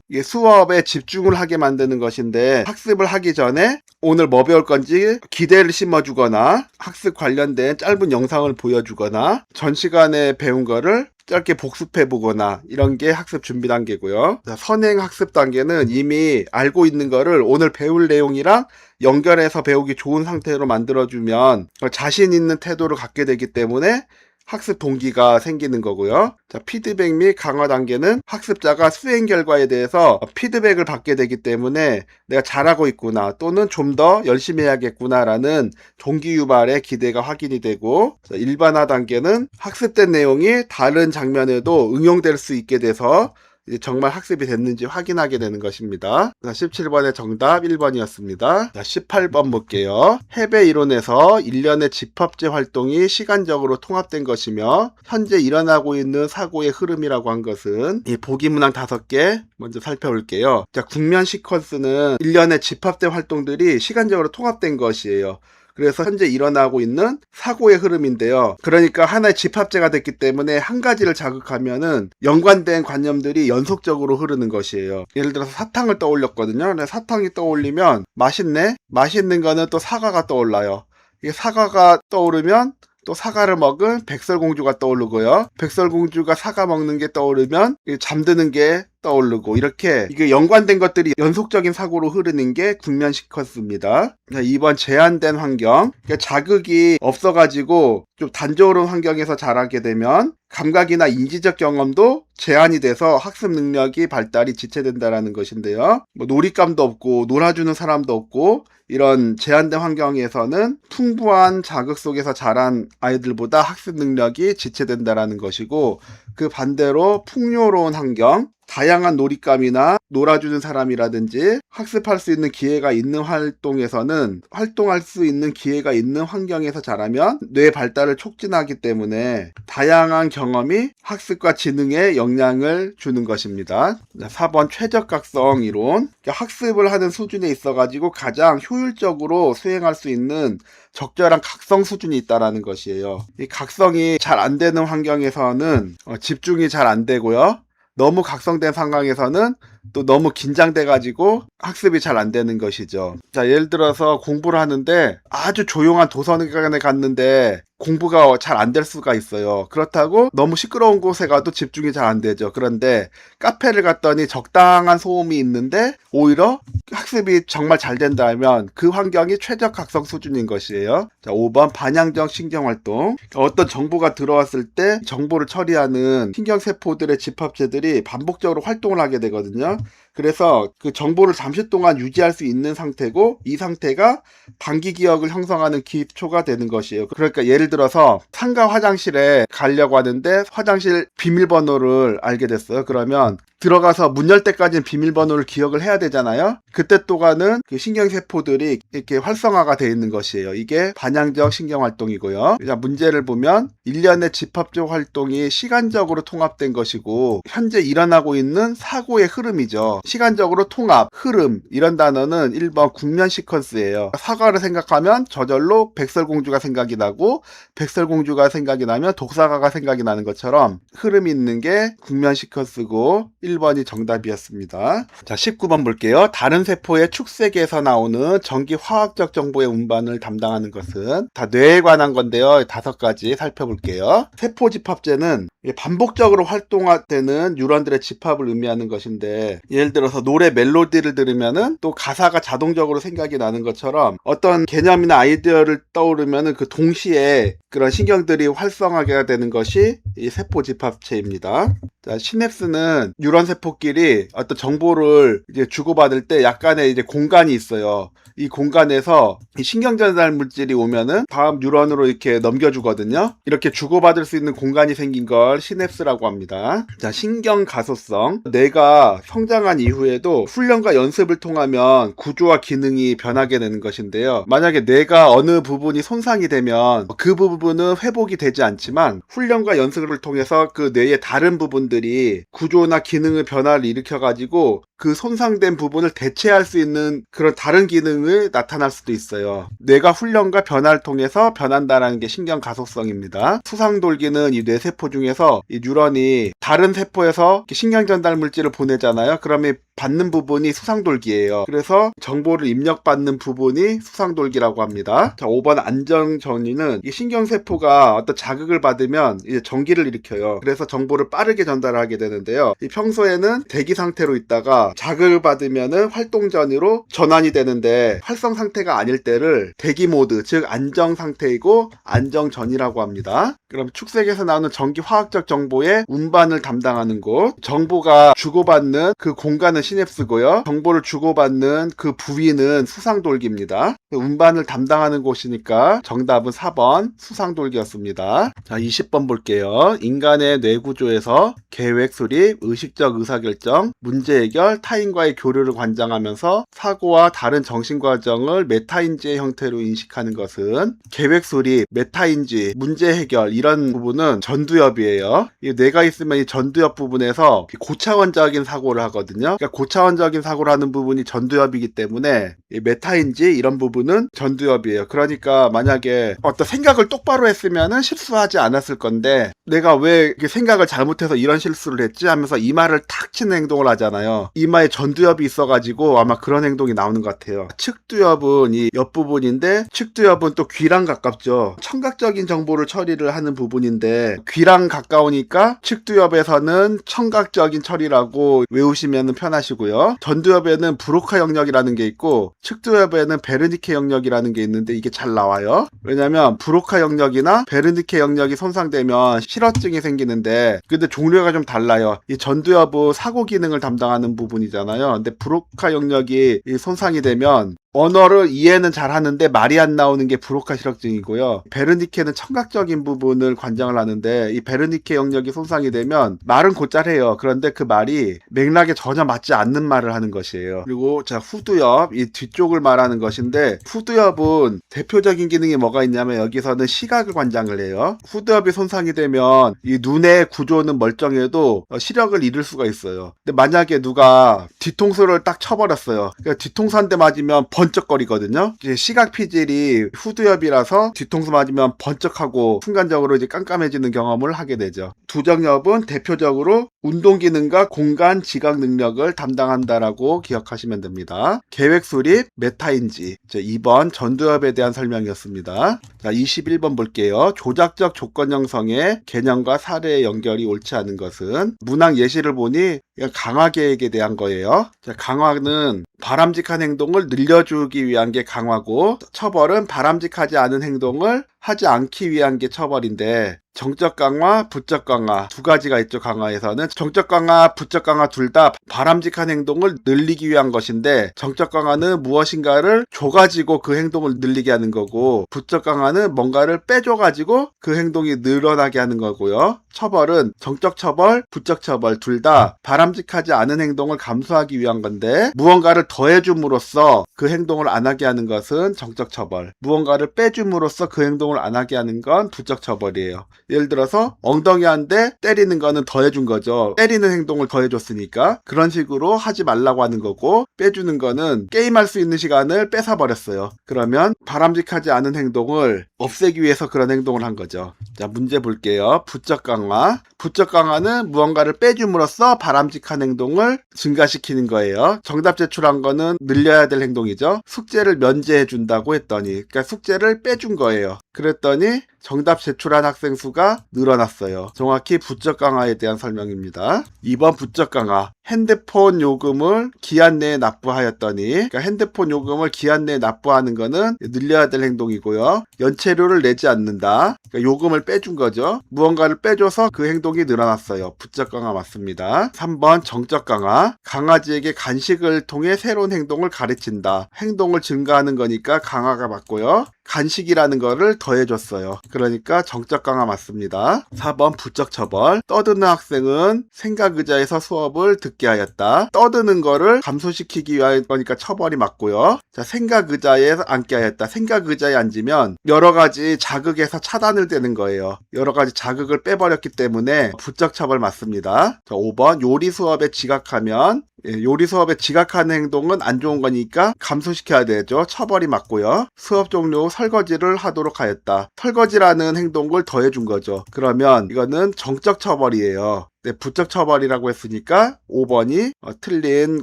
이게 수업에 집중을 하게 만드는 것인데, 학습을 하기 전에 오늘 뭐 배울 건지 기대를 심어주거나 학습 관련된 짧은 영상을 보여주거나 전 시간에 배운 거를 짧게 복습해보거나 이런 게 학습 준비 단계고요. 선행 학습 단계는 이미 알고 있는 거를 오늘 배울 내용이랑 연결해서 배우기 좋은 상태로 만들어주면 자신 있는 태도를 갖게 되기 때문에 학습 동기가 생기는 거고요. 자, 피드백 및 강화 단계는 학습자가 수행 결과에 대해서 피드백을 받게 되기 때문에 내가 잘하고 있구나 또는 좀 더 열심히 해야겠구나 라는 동기 유발의 기대가 확인이 되고, 자, 일반화 단계는 학습된 내용이 다른 장면에도 응용될 수 있게 돼서 이제 정말 학습이 됐는지 확인하게 되는 것입니다. 자, 17번의 정답 1번이었습니다. 자, 18번 볼게요. 해배 이론에서 일련의 집합제 활동이 시간적으로 통합된 것이며 현재 일어나고 있는 사고의 흐름이라고 한 것은 이 보기 문항 5개 먼저 살펴볼게요. 자, 국면 시퀀스는 일련의 집합된 활동들이 시간적으로 통합된 것이에요. 그래서 현재 일어나고 있는 사고의 흐름인데요. 그러니까 하나의 집합제가 됐기 때문에 한 가지를 자극하면은 연관된 관념들이 연속적으로 흐르는 것이에요. 예를 들어서 사탕을 떠올렸거든요. 근데 사탕이 떠올리면 맛있네? 맛있는 거는 또 사과가 떠올라요. 이게 사과가 떠오르면 또 사과를 먹은 백설공주가 떠오르고요. 백설공주가 사과 먹는 게 떠오르면 잠드는 게 떠오르고, 이렇게 이게 연관된 것들이 연속적인 사고로 흐르는 게 국면 시퀀스입니다. 2번 제한된 환경. 그러니까 자극이 없어가지고 좀 단조로운 환경에서 자라게 되면 감각이나 인지적 경험도 제한이 돼서 학습 능력이 발달이 지체된다라는 것인데요. 뭐 놀잇감도 없고 놀아주는 사람도 없고 이런 제한된 환경에서는 풍부한 자극 속에서 자란 아이들보다 학습 능력이 지체된다라는 것이고, 그 반대로 풍요로운 환경, 다양한 놀잇감이나 놀아주는 사람이라든지 학습할 수 있는 기회가 있는 활동에서는 활동할 수 있는 기회가 있는 환경에서 자라면 뇌 발달을 촉진하기 때문에 다양한 경험이 학습과 지능에 영향을 주는 것입니다. 4번 최적각성 이론. 학습을 하는 수준에 있어가지고 가장 효율적으로 수행할 수 있는 적절한 각성 수준이 있다라는 것이에요. 이 각성이 잘 안 되는 환경에서는 집중이 잘 안 되고요. 너무 각성된 상황에서는 또 너무 긴장돼가지고 학습이 잘 안 되는 것이죠. 자, 예를 들어서 공부를 하는데 아주 조용한 도서관에 갔는데 공부가 잘 안 될 수가 있어요. 그렇다고 너무 시끄러운 곳에 가도 집중이 잘 안 되죠. 그런데 카페를 갔더니 적당한 소음이 있는데 오히려 학습이 정말 잘 된다면 그 환경이 최적 각성 수준인 것이에요. 자, 5번 반향적 신경활동. 어떤 정보가 들어왔을 때 정보를 처리하는 신경세포들의 집합체들이 반복적으로 활동을 하게 되거든요. 그래서 그 정보를 잠시 동안 유지할 수 있는 상태고, 이 상태가 단기 기억을 형성하는 기초가 되는 것이에요. 그러니까 예를 들어서 상가 화장실에 가려고 하는데 화장실 비밀번호를 알게 됐어요. 그러면 들어가서 문 열 때까지는 비밀번호를 기억을 해야 되잖아요. 그때 동안은 그 신경세포들이 이렇게 활성화가 되어 있는 것이에요. 이게 반향적 신경활동이고요. 자, 문제를 보면 일련의 집합적 활동이 시간적으로 통합된 것이고 현재 일어나고 있는 사고의 흐름이죠. 시간적으로 통합, 흐름 이런 단어는 1번 국면 시퀀스예요. 사과를 생각하면 저절로 백설공주가 생각이 나고 백설공주가 생각이 나면 독사가가 생각이 나는 것처럼 흐름이 있는 게 국면 시퀀스고 1번이 정답이었습니다. 자, 19번 볼게요. 다른 세포의 축색에서 나오는 전기 화학적 정보의 운반을 담당하는 것은 다 뇌에 관한 건데요. 5가지 살펴볼게요. 세포 집합제는 반복적으로 활동되는 뉴런들의 집합을 의미하는 것인데 예를 들어서 노래 멜로디를 들으면은 또 가사가 자동적으로 생각이 나는 것처럼 어떤 개념이나 아이디어를 떠오르면은 그 동시에 그런 신경들이 활성화가 되는 것이 이 세포 집합체입니다. 자, 시냅스는 뉴런 세포끼리 어떤 정보를 이제 주고받을 때 약간의 이제 공간이 있어요. 이 공간에서 이 신경전달 물질이 오면은 다음 뉴런으로 이렇게 넘겨주거든요. 이렇게 주고받을 수 있는 공간이 생긴 걸 시냅스라고 합니다. 자, 신경 가소성. 뇌가 성장한 이후에도 훈련과 연습을 통하면 구조와 기능이 변하게 되는 것인데요. 만약에 뇌가 어느 부분이 손상이 되면 그 부분은 회복이 되지 않지만 훈련과 연습을 통해서 그 뇌의 다른 부분들이 구조나 기능의 변화를 일으켜가지고 그 손상된 부분을 대체할 수 있는 그런 다른 기능을 나타날 수도 있어요. 뇌가 훈련과 변화를 통해서 변한다는 게 신경 가속성입니다. 수상돌기는 이 뇌세포 중에서 이 뉴런이 다른 세포에서 신경 전달 물질을 보내잖아요. 그러면 받는 부분이 수상돌기예요. 그래서 정보를 입력받는 부분이 수상돌기라고 합니다. 자, 5번 안정전이는 이 신경세포가 어떤 자극을 받으면 이제 전기를 일으켜요. 그래서 정보를 빠르게 전달하게 되는데요. 이 평소에는 대기 상태로 있다가 자극을 받으면은 활동전으로 전환이 되는데 활성 상태가 아닐 때를 대기 모드, 즉 안정 상태이고 안정전이라고 합니다. 그럼 축색에서 나오는 전기 화학적 정보의 운반을 담당하는 곳, 정보가 주고받는 그 공간은 시냅스고요. 정보를 주고받는 그 부위는 수상돌기입니다. 운반을 담당하는 곳이니까 정답은 4번 수상돌기였습니다. 자, 20번 볼게요. 인간의 뇌구조에서 계획, 수립, 의식적 의사결정, 문제 해결, 타인과의 교류를 관장하면서 사고와 다른 정신과정을 메타인지의 형태로 인식하는 것은 계획, 수립, 메타인지, 문제 해결 이런 부분은 전두엽이에요. 이 뇌가 있으면 이 전두엽 부분에서 고차원적인 사고를 하거든요. 그러니까 고차원적인 사고를 하는 부분이 전두엽이기 때문에 이 메타인지 이런 부분은 전두엽이에요. 그러니까 만약에 어떤 생각을 똑바로 했으면은 실수하지 않았을 건데 내가 왜 생각을 잘못해서 이런 실수를 했지 하면서 이마를 탁 치는 행동을 하잖아요. 이마에 전두엽이 있어가지고 아마 그런 행동이 나오는 것 같아요. 측두엽은 이 옆부분인데 측두엽은 또 귀랑 가깝죠. 청각적인 정보를 처리를 하는 부분인데 귀랑 가까우니까 측두엽에서는 청각적인 처리라고 외우시면 편하시고요. 전두엽에는 브로카 영역이라는 게 있고 측두엽에는 베르니케 영역이라는 게 있는데 이게 잘 나와요. 왜냐면 브로카 영역이나 베르니케 영역이 손상되면 실어증이 생기는데 근데 종류가 좀 달라요. 이 전두엽은 사고 기능을 담당하는 부분이잖아요. 근데 브로카 영역이 손상이 되면 언어를 이해는 잘 하는데 말이 안 나오는 게 브로카 실어증이고요. 베르니케는 청각적인 부분을 관장을 하는데 이 베르니케 영역이 손상이 되면 말은 곧잘 해요. 그런데 그 말이 맥락에 전혀 맞지 않는 말을 하는 것이에요. 그리고 자, 후두엽, 이 뒤쪽을 말하는 것인데 후두엽은 대표적인 기능이 뭐가 있냐면 여기서는 시각을 관장을 해요. 후두엽이 손상이 되면 이 눈의 구조는 멀쩡해도 시력을 잃을 수가 있어요. 근데 만약에 누가 뒤통수를 딱 쳐버렸어요. 그러니까 뒤통수 한 대 맞으면 번쩍거리거든요. 이제 시각 피질이 후두엽이라서 뒤통수 맞으면 번쩍하고 순간적으로 이제 깜깜해지는 경험을 하게 되죠. 두정엽은 대표적으로 운동 기능과 공간 지각 능력을 담당한다라고 기억하시면 됩니다. 계획 수립, 메타인지. 2번 전두엽에 대한 설명이었습니다. 자, 21번 볼게요. 조작적 조건 형성의 개념과 사례의 연결이 옳지 않은 것은 문항 예시를 보니 강화 계획에 대한 거예요. 자, 강화는 바람직한 행동을 늘려주기 위한 게 강화고 처벌은 바람직하지 않은 행동을 하지 않기 위한 게 처벌인데 정적 강화, 부적 강화 두 가지가 있죠. 강화에서는 정적 강화, 부적 강화 둘 다 바람직한 행동을 늘리기 위한 것인데, 정적 강화는 무엇인가를 줘가지고 그 행동을 늘리게 하는 거고, 부적 강화는 뭔가를 빼줘가지고 그 행동이 늘어나게 하는 거고요. 처벌은 정적 처벌, 부적 처벌 둘 다 바람직하지 않은 행동을 감수하기 위한 건데, 무언가를 더해줌으로써 그 행동을 안 하게 하는 것은 정적 처벌, 무언가를 빼줌으로써 그 행동을 안 하게 하는 건 부적 처벌이에요. 예를 들어서 엉덩이 한 대 때리는 거는 더해준 거죠. 때리는 행동을 더해줬으니까. 그런 식으로 하지 말라고 하는 거고, 빼주는 거는 게임할 수 있는 시간을 뺏어버렸어요. 그러면 바람직하지 않은 행동을 없애기 위해서 그런 행동을 한 거죠. 자, 문제 볼게요. 부적 강화. 부적 강화는 무언가를 빼줌으로써 바람직한 행동을 증가시키는 거예요. 정답 제출한 거는 늘려야 될 행동이죠. 숙제를 면제해 준다고 했더니, 그러니까 숙제를 빼준 거예요. 그랬더니 정답 제출한 학생 수가 늘어났어요. 정확히 부적 강화에 대한 설명입니다. 2번 부적 강화. 핸드폰 요금을 기한 내에 납부하였더니, 그러니까 핸드폰 요금을 기한 내에 납부하는 거는 늘려야 될 행동이고요. 연체료를 내지 않는다. 그러니까 요금을 빼준 거죠. 무언가를 빼줘서 그 행동이 늘어났어요. 부적 강화 맞습니다. 3번 정적 강화. 강아지에게 간식을 통해 새로운 행동을 가르친다. 행동을 증가하는 거니까 강화가 맞고요. 간식이라는 거를 더해줬어요. 그러니까 정적 강화 맞습니다. 4번 부적 처벌. 떠드는 학생은 생각 의자에서 수업을 듣게 하였다. 떠드는 거를 감소시키기 위한 거니까 처벌이 맞고요. 자, 생각 의자에 앉게 하였다. 생각 의자에 앉으면 여러 가지 자극에서 차단을 되는 거예요. 여러 가지 자극을 빼버렸기 때문에 부적 처벌 맞습니다. 자, 5번 요리 수업에 지각하면, 요리 수업에 지각하는 행동은 안 좋은 거니까 감소시켜야 되죠. 처벌이 맞고요. 수업 종료 후 설거지를 하도록 하였다. 설거지라는 행동을 더해준 거죠. 그러면 이거는 정적 처벌이에요. 네, 부적 처벌이라고 했으니까 5번이 틀린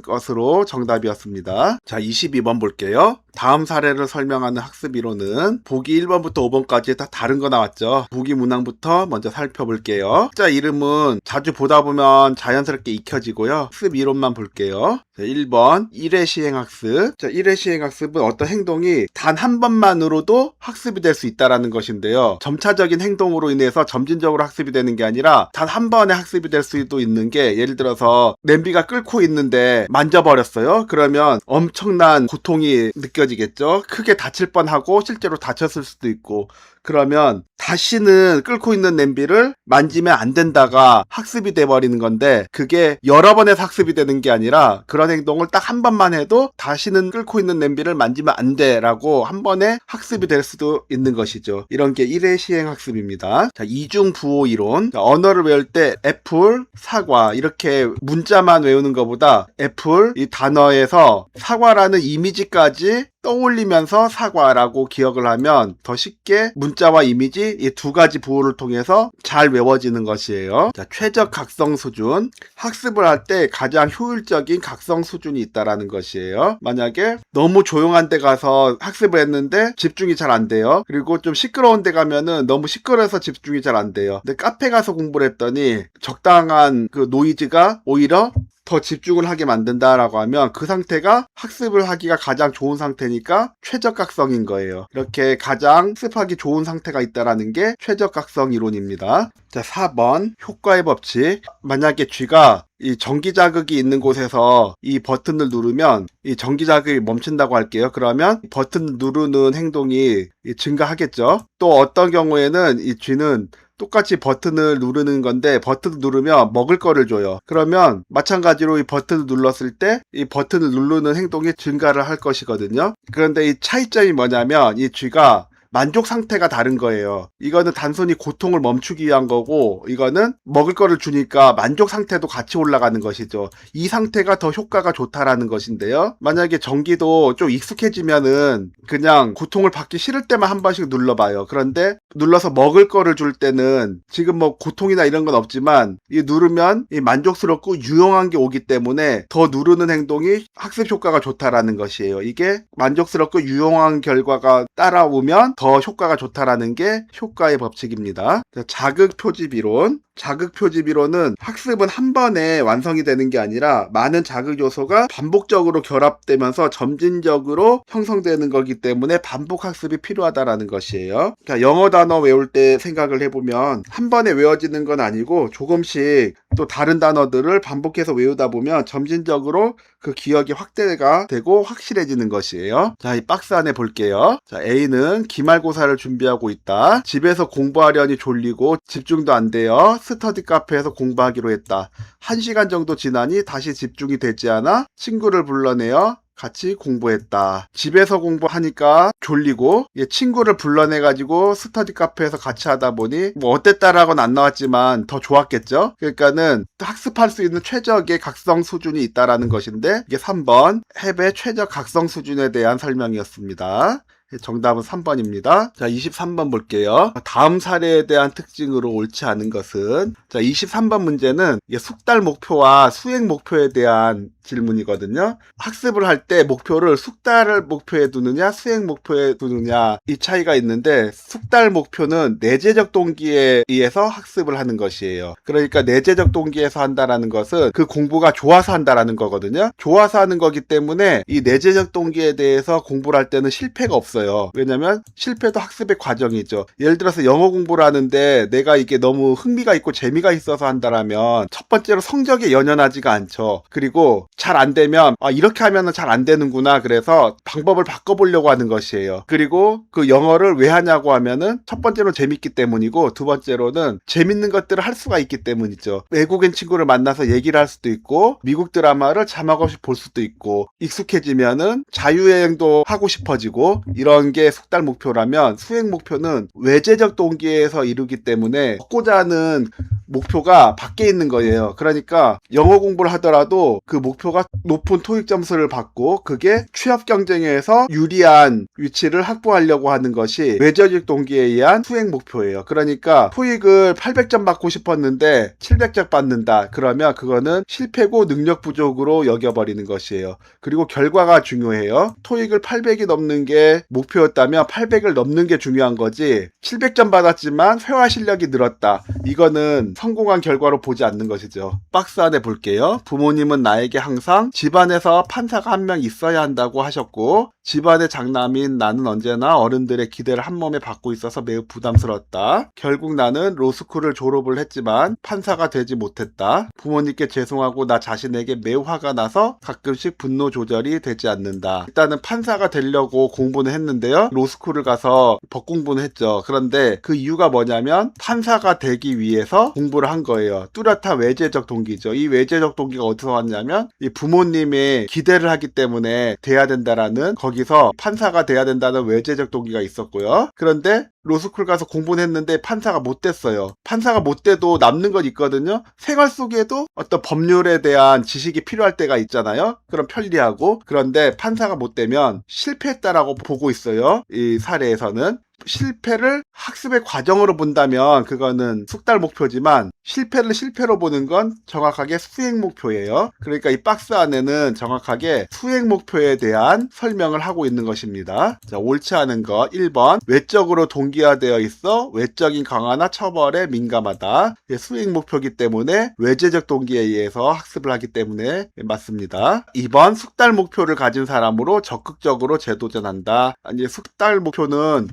것으로 정답이었습니다. 자, 22번 볼게요. 다음 사례를 설명하는 학습 이론은 보기 1번부터 5번까지 다 다른 거 나왔죠. 보기 문항부터 먼저 살펴볼게요. 자, 이름은 자주 보다 보면 자연스럽게 익혀지고요. 학습 이론만 볼게요. 자, 1번 1회 시행 학습. 자, 1회 시행 학습은 어떤 행동이 단 한 번만으로도 학습이 될 수 있다는 것인데요. 점차적인 행동으로 인해서 점진적으로 학습이 되는 게 아니라 단 한 번에 학습이 될 수도 있는 게, 예를 들어서 냄비가 끓고 있는데 만져버렸어요. 그러면 엄청난 고통이 느껴지겠죠. 크게 다칠 뻔하고 실제로 다쳤을 수도 있고, 그러면 다시는 끓고 있는 냄비를 만지면 안 된다가 학습이 돼버리는 건데, 그게 여러 번에서 학습이 되는 게 아니라 그런 행동을 딱 한 번만 해도 다시는 끓고 있는 냄비를 만지면 안 돼라고 한 번에 학습이 될 수도 있는 것이죠. 이런 게 1회 시행 학습입니다. 자, 이중 부호 이론. 자, 언어를 외울 때 애플, 사과 이렇게 문자만 외우는 것보다 애플 이 단어에서 사과라는 이미지까지 떠올리면서 사과라고 기억을 하면 더 쉽게 문자와 이미지 이 두 가지 부호를 통해서 잘 외워지는 것이에요. 자, 최적 각성 수준. 학습을 할 때 가장 효율적인 각성 수준이 있다라는 것이에요. 만약에 너무 조용한 데 가서 학습을 했는데 집중이 잘 안 돼요. 그리고 좀 시끄러운 데 가면은 너무 시끄러워서 집중이 잘 안 돼요. 근데 카페 가서 공부를 했더니 적당한 그 노이즈가 오히려 더 집중을 하게 만든다라고 하면 그 상태가 학습을 하기가 가장 좋은 상태니까 최적각성인 거예요. 이렇게 가장 학습하기 좋은 상태가 있다라는 게 최적각성 이론입니다. 자, 4번 효과의 법칙. 만약에 쥐가 이 전기 자극이 있는 곳에서 이 버튼을 누르면 이 전기 자극이 멈춘다고 할게요. 그러면 버튼 누르는 행동이 증가하겠죠. 또 어떤 경우에는 이 쥐는 똑같이 버튼을 누르는 건데 버튼을 누르면 먹을 거를 줘요. 그러면 마찬가지로 이 버튼을 눌렀을 때 이 버튼을 누르는 행동이 증가를 할 것이거든요. 그런데 이 차이점이 뭐냐면 이 쥐가 만족 상태가 다른 거예요. 이거는 단순히 고통을 멈추기 위한 거고, 이거는 먹을 거를 주니까 만족 상태도 같이 올라가는 것이죠. 이 상태가 더 효과가 좋다라는 것인데요. 만약에 전기도 좀 익숙해지면은 그냥 고통을 받기 싫을 때만 한 번씩 눌러봐요. 그런데 눌러서 먹을 거를 줄 때는 지금 뭐 고통이나 이런 건 없지만 이 누르면 이 만족스럽고 유용한 게 오기 때문에 더 누르는 행동이 학습 효과가 좋다라는 것이에요. 이게 만족스럽고 유용한 결과가 따라오면 더 효과가 좋다라는 게 효과의 법칙입니다. 자극 표집 이론. 자극 표집 이론은 학습은 한 번에 완성이 되는 게 아니라 많은 자극 요소가 반복적으로 결합되면서 점진적으로 형성되는 거기 때문에 반복 학습이 필요하다라는 것이에요. 그러니까 영어 단어 외울 때 생각을 해보면 한 번에 외워지는 건 아니고 조금씩 또 다른 단어들을 반복해서 외우다 보면 점진적으로 그 기억이 확대가 되고 확실해지는 것이에요. 자, 이 박스 안에 볼게요. 자, A는 기말고사를 준비하고 있다. 집에서 공부하려니 졸리고 집중도 안 돼요. 스터디 카페에서 공부하기로 했다. 1시간 정도 지나니 다시 집중이 되지 않아 친구를 불러내어 같이 공부했다. 집에서 공부하니까 졸리고 친구를 불러내가지고 스터디 카페에서 같이 하다 보니 뭐 어땠다라고는 안 나왔지만 더 좋았겠죠. 그러니까는 학습할 수 있는 최적의 각성 수준이 있다라는 것인데 이게 3번 햅의 최적 각성 수준에 대한 설명이었습니다. 정답은 3번입니다. 자, 23번 볼게요. 다음 사례에 대한 특징으로 옳지 않은 것은, 자, 23번 문제는 숙달 목표와 수행 목표에 대한 질문이거든요. 학습을 할 때 목표를 숙달을 목표에 두느냐 수행 목표에 두느냐 이 차이가 있는데, 숙달 목표는 내재적 동기에 의해서 학습을 하는 것이에요. 그러니까 내재적 동기에서 한다라는 것은 그 공부가 좋아서 한다라는 거거든요. 좋아서 하는 거기 때문에 이 내재적 동기에 대해서 공부를 할 때는 실패가 없어요. 왜냐면 실패도 학습의 과정이죠. 예를 들어서 영어 공부를 하는데 내가 이게 너무 흥미가 있고 재미가 있어서 한다라면 첫 번째로 성적에 연연하지가 않죠. 그리고 잘 안 되면 이렇게 하면은 잘 안 되는구나, 그래서 방법을 바꿔보려고 하는 것이에요. 그리고 그 영어를 왜 하냐고 하면은 첫 번째로 재밌기 때문이고, 두 번째로는 재밌는 것들을 할 수가 있기 때문이죠. 외국인 친구를 만나서 얘기를 할 수도 있고, 미국 드라마를 자막 없이 볼 수도 있고, 익숙해지면은 자유여행도 하고 싶어지고, 이런 게 숙달 목표라면 수행 목표는 외재적 동기에서 이루기 때문에 얻고자 하는 목표가 밖에 있는 거예요. 그러니까 영어 공부를 하더라도 그 목표가 높은 토익 점수를 받고 그게 취업 경쟁에서 유리한 위치를 확보하려고 하는 것이 외재적 동기에 의한 수행 목표예요. 그러니까 토익을 800점 받고 싶었는데 700점 받는다. 그러면 그거는 실패고 능력 부족으로 여겨버리는 것이에요. 그리고 결과가 중요해요. 토익을 800이 넘는 게 목표였다면 800을 넘는 게 중요한 거지, 700점 받았지만 회화 실력이 늘었다, 이거는 성공한 결과로 보지 않는 것이죠. 박스 안에 볼게요. 부모님은 나에게 항상 집안에서 판사가 한 명 있어야 한다고 하셨고, 집안의 장남인 나는 언제나 어른들의 기대를 한 몸에 받고 있어서 매우 부담스러웠다. 결국 나는 로스쿨을 졸업을 했지만 판사가 되지 못했다. 부모님께 죄송하고 나 자신에게 매우 화가 나서 가끔씩 분노 조절이 되지 않는다. 일단은 판사가 되려고 공부는 했는데요. 로스쿨을 가서 법 공부는 했죠. 그런데 그 이유가 뭐냐면 판사가 되기 위해서 공부를 한 거예요. 뚜렷한 외재적 동기죠. 이 외재적 동기가 어디서 왔냐면 이 부모님의 기대를 하기 때문에 돼야 된다라는, 거기서 판사가 돼야 된다는 외재적 동기가 있었고요. 그런데 로스쿨 가서 공부는 했는데 판사가 못 됐어요. 판사가 못 돼도 남는 건 있거든요. 생활 속에도 어떤 법률에 대한 지식이 필요할 때가 있잖아요. 그럼 편리하고. 그런데 판사가 못 되면 실패했다라고 보고 있어요. 이 사례에서는. 실패를 학습의 과정으로 본다면 그거는 숙달 목표지만, 실패를 실패로 보는 건 정확하게 수행 목표예요. 그러니까 이 박스 안에는 정확하게 수행 목표에 대한 설명을 하고 있는 것입니다. 자, 옳지 않은 거 1번 외적으로 동기화되어 있어 외적인 강화나 처벌에 민감하다. 수행 목표이기 때문에 외재적 동기에 의해서 학습을 하기 때문에 맞습니다. 2번 숙달 목표를 가진 사람으로 적극적으로 재도전한다. 이제 숙달 목표는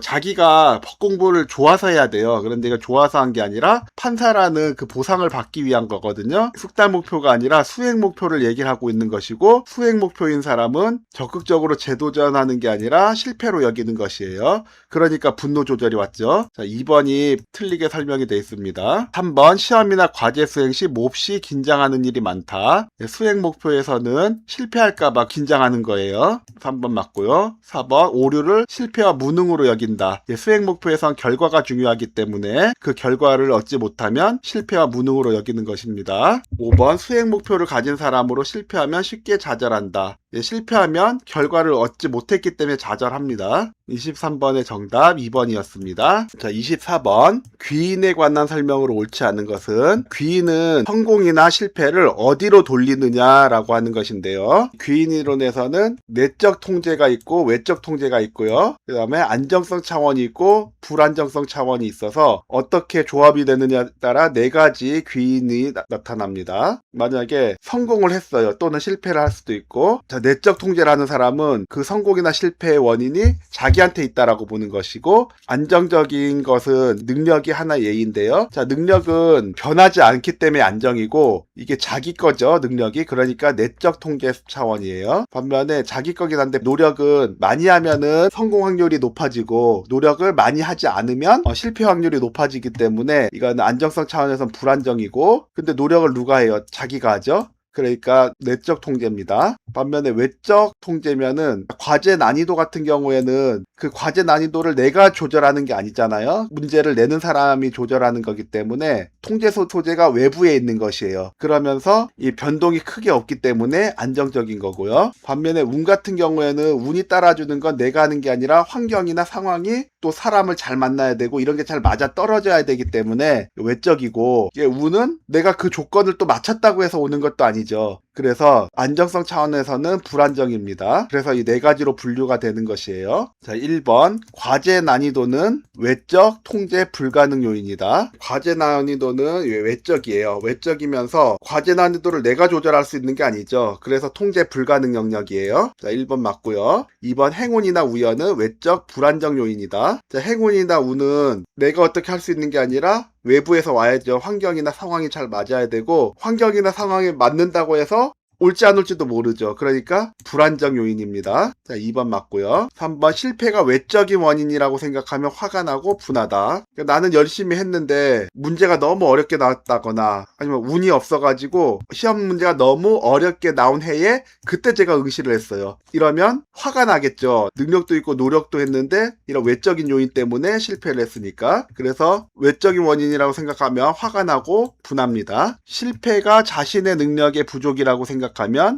자기가 법 공부를 좋아서 해야 돼요. 그런데 이거 좋아서 한 게 아니라 판사라는 그 보상을 받기 위한 거거든요. 숙달 목표가 아니라 수행 목표를 얘기를 하고 있는 것이고, 수행 목표인 사람은 적극적으로 재도전하는 게 아니라 실패로 여기는 것이에요. 그러니까 분노 조절이 왔죠. 자, 2번이 틀리게 설명이 되어 있습니다. 3번 시험이나 과제 수행 시 몹시 긴장하는 일이 많다. 수행 목표에서는 실패할까봐 긴장하는 거예요. 3번 맞고요. 4번 오류를 실패와 무능으로 여긴다. 수행 목표에선 결과가 중요하기 때문에 그 결과를 얻지 못하면 실패와 무능으로 여기는 것입니다. 5번 수행 목표를 가진 사람으로 실패하면 쉽게 좌절한다. 실패하면 결과를 얻지 못했기 때문에 좌절합니다. 23번의 정답 2번이었습니다. 자, 24번 귀인에 관한 설명으로 옳지 않은 것은, 귀인은 성공이나 실패를 어디로 돌리느냐라고 하는 것인데요. 귀인 이론에서는 내적 통제가 있고 외적 통제가 있고요. 그 다음에 안정 안정성 차원이 있고 불안정성 차원이 있어서 어떻게 조합이 되느냐에 따라 네 가지 귀인이 나타납니다. 만약에 성공을 했어요. 또는 실패를 할 수도 있고, 자, 내적 통제라는 사람은 그 성공이나 실패의 원인이 자기한테 있다라고 보는 것이고, 안정적인 것은 능력이 하나의 예인데요. 자, 능력은 변하지 않기 때문에 안정이고, 이게 자기 거죠, 능력이. 그러니까 내적 통제 차원이에요. 반면에 자기 거긴 한데 노력은 많이 하면은 성공 확률이 높아지고, 노력을 많이 하지 않으면 실패 확률이 높아지기 때문에 이거는 안정성 차원에서는 불안정이고, 근데 노력을 누가 해요? 자기가 하죠. 그러니까 내적 통제입니다. 반면에 외적 통제면은 과제 난이도 같은 경우에는 그 과제 난이도를 내가 조절하는 게 아니잖아요. 문제를 내는 사람이 조절하는 거기 때문에 통제 소재가 외부에 있는 것이에요. 그러면서 이 변동이 크게 없기 때문에 안정적인 거고요. 반면에 운 같은 경우에는 운이 따라주는 건 내가 하는 게 아니라 환경이나 상황이 또 사람을 잘 만나야 되고 이런 게 잘 맞아 떨어져야 되기 때문에 외적이고, 이게 운은 내가 그 조건을 또 맞췄다고 해서 오는 것도 아니죠. 그래서 안정성 차원에서는 불안정입니다. 그래서 이 네 가지로 분류가 되는 것이에요. 자, 1번 과제 난이도는 외적 통제 불가능 요인이다. 과제 난이도는 외적이에요. 외적이면서 과제 난이도를 내가 조절할 수 있는 게 아니죠. 그래서 통제 불가능 영역이에요. 자, 1번 맞고요. 2번 행운이나 우연은 외적 불안정 요인이다. 자, 행운이나 운은 내가 어떻게 할 수 있는 게 아니라 외부에서 와야죠. 환경이나 상황이 잘 맞아야 되고, 환경이나 상황에 맞는다고 해서 올지 안 올지도 모르죠. 그러니까 불안정 요인입니다. 자, 2번 맞고요. 3번 실패가 외적인 원인이라고 생각하면 화가 나고 분하다. 그러니까 나는 열심히 했는데 문제가 너무 어렵게 나왔다거나 아니면 운이 없어가지고 시험 문제가 너무 어렵게 나온 해에 그때 제가 응시를 했어요. 이러면 화가 나겠죠. 능력도 있고 노력도 했는데 이런 외적인 요인 때문에 실패를 했으니까. 그래서 외적인 원인이라고 생각하면 화가 나고 분합니다. 실패가 자신의 능력의 부족이라고 생각하면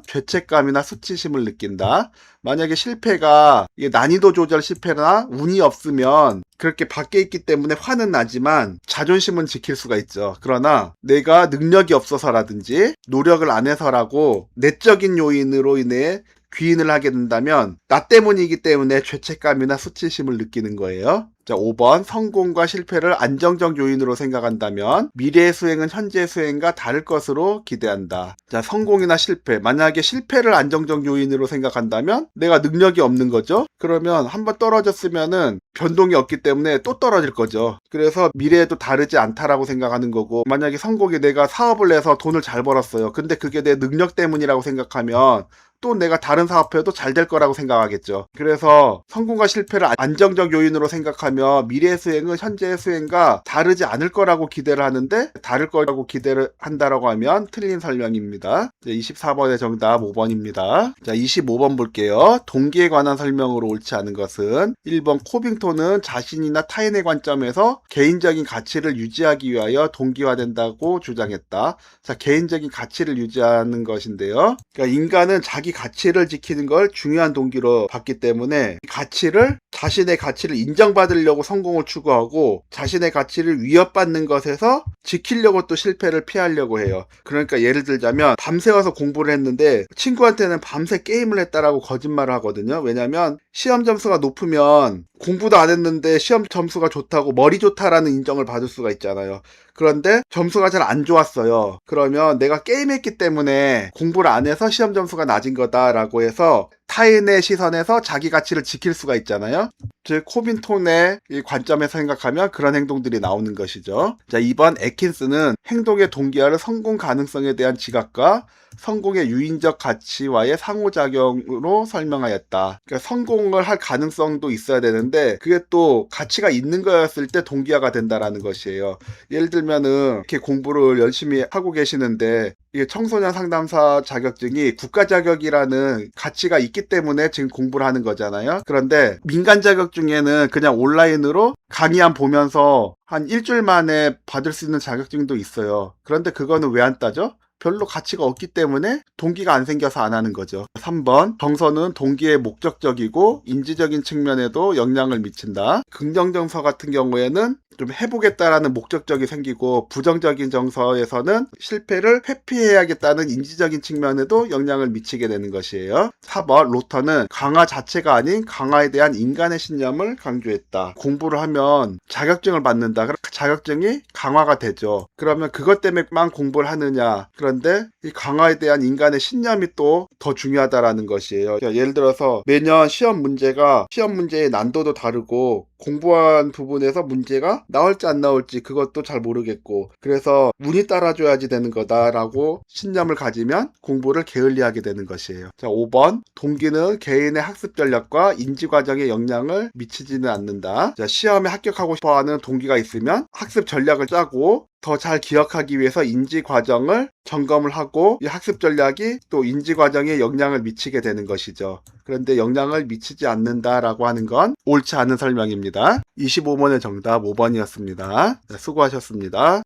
죄책감이나 수치심을 느낀다. 만약에 실패가 이게 난이도 조절 실패나 운이 없으면 그렇게 밖에 있기 때문에 화는 나지만 자존심은 지킬 수가 있죠. 그러나 내가 능력이 없어서라든지 노력을 안 해서라고 내적인 요인으로 인해 귀인을 하게 된다면 나 때문이기 때문에 죄책감이나 수치심을 느끼는 거예요. 자, 5번 성공과 실패를 안정적 요인으로 생각한다면 미래의 수행은 현재의 수행과 다를 것으로 기대한다. 자, 성공이나 실패, 만약에 실패를 안정적 요인으로 생각한다면 내가 능력이 없는 거죠. 그러면 한번 떨어졌으면은 변동이 없기 때문에 또 떨어질 거죠. 그래서 미래에도 다르지 않다라고 생각하는 거고, 만약에 성공이 내가 사업을 내서 돈을 잘 벌었어요. 근데 그게 내 능력 때문이라고 생각하면 또 내가 다른 사업해도 잘 될 거라고 생각하겠죠. 그래서 성공과 실패를 안정적 요인으로 생각하며 미래의 수행은 현재의 수행과 다르지 않을 거라고 기대를 하는데 다를 거라고 기대를 한다라고 하면 틀린 설명입니다. 24번의 정답 5번입니다. 자, 25번 볼게요. 동기에 관한 설명으로 옳지 않은 것은 1번 코빙톤은 자신이나 타인의 관점에서 개인적인 가치를 유지하기 위하여 동기화된다고 주장했다. 자, 개인적인 가치를 유지하는 것인데요. 그러니까 인간은 자기 가치를 지키는 걸 중요한 동기로 봤기 때문에 자신의 가치를 인정받으려고 성공을 추구하고 자신의 가치를 위협받는 것에서 지키려고 또 실패를 피하려고 해요. 그러니까 예를 들자면 밤새워서 공부를 했는데 친구한테는 밤새 게임을 했다라고 거짓말을 하거든요. 왜냐면 시험 점수가 높으면 공부도 안 했는데 시험 점수가 좋다고 머리 좋다라는 인정을 받을 수가 있잖아요. 그런데 점수가 잘 안 좋았어요. 그러면 내가 게임했기 때문에 공부를 안 해서 시험 점수가 낮은 거다라고 해서 타인의 시선에서 자기 가치를 지킬 수가 있잖아요. 즉 코빙톤의 이 관점에서 생각하면 그런 행동들이 나오는 것이죠. 자, 2번 애킨스는 행동의 동기화를 성공 가능성에 대한 지각과 성공의 유인적 가치와의 상호작용으로 설명하였다. 그러니까 성공을 할 가능성도 있어야 되는데 그게 또 가치가 있는 거였을 때 동기화가 된다라는 것이에요. 예를 들면은 이렇게 공부를 열심히 하고 계시는데 이게 청소년 상담사 자격증이 국가 자격이라는 가치가 있기 때문에 지금 공부를 하는 거잖아요. 그런데 민간 자격증에는 그냥 온라인으로 강의안 보면서 한 일주일 만에 받을 수 있는 자격증도 있어요. 그런데 그거는 왜 안 따죠? 별로 가치가 없기 때문에 동기가 안 생겨서 안 하는 거죠. 3번, 정서는 동기의 목적적이고 인지적인 측면에도 영향을 미친다. 긍정 정서 같은 경우에는 좀 해보겠다라는 목적적이 생기고, 부정적인 정서에서는 실패를 회피해야겠다는 인지적인 측면에도 영향을 미치게 되는 것이에요. 4번, 로터는 강화 자체가 아닌 강화에 대한 인간의 신념을 강조했다. 공부를 하면 자격증을 받는다. 그럼 자격증이 강화가 되죠. 그러면 그것 때문에만 공부를 하느냐. 그런데 이 강화에 대한 인간의 신념이 또 더 중요하다라는 것이에요. 예를 들어서 매년 시험 문제의 난도도 다르고, 공부한 부분에서 문제가 나올지 안 나올지 그것도 잘 모르겠고, 그래서 운이 따라줘야지 되는 거다라고 신념을 가지면 공부를 게을리하게 되는 것이에요. 자, 5번, 동기는 개인의 학습 전략과 인지 과정에 영향을 미치지는 않는다. 자, 시험에 합격하고 싶어하는 동기가 있으면 학습 전략을 짜고 더 잘 기억하기 위해서 인지 과정을 점검을 하고, 이 학습 전략이 또 인지 과정에 영향을 미치게 되는 것이죠. 그런데 영향을 미치지 않는다라고 하는 건 옳지 않은 설명입니다. 25번의 정답 5번이었습니다. 수고하셨습니다.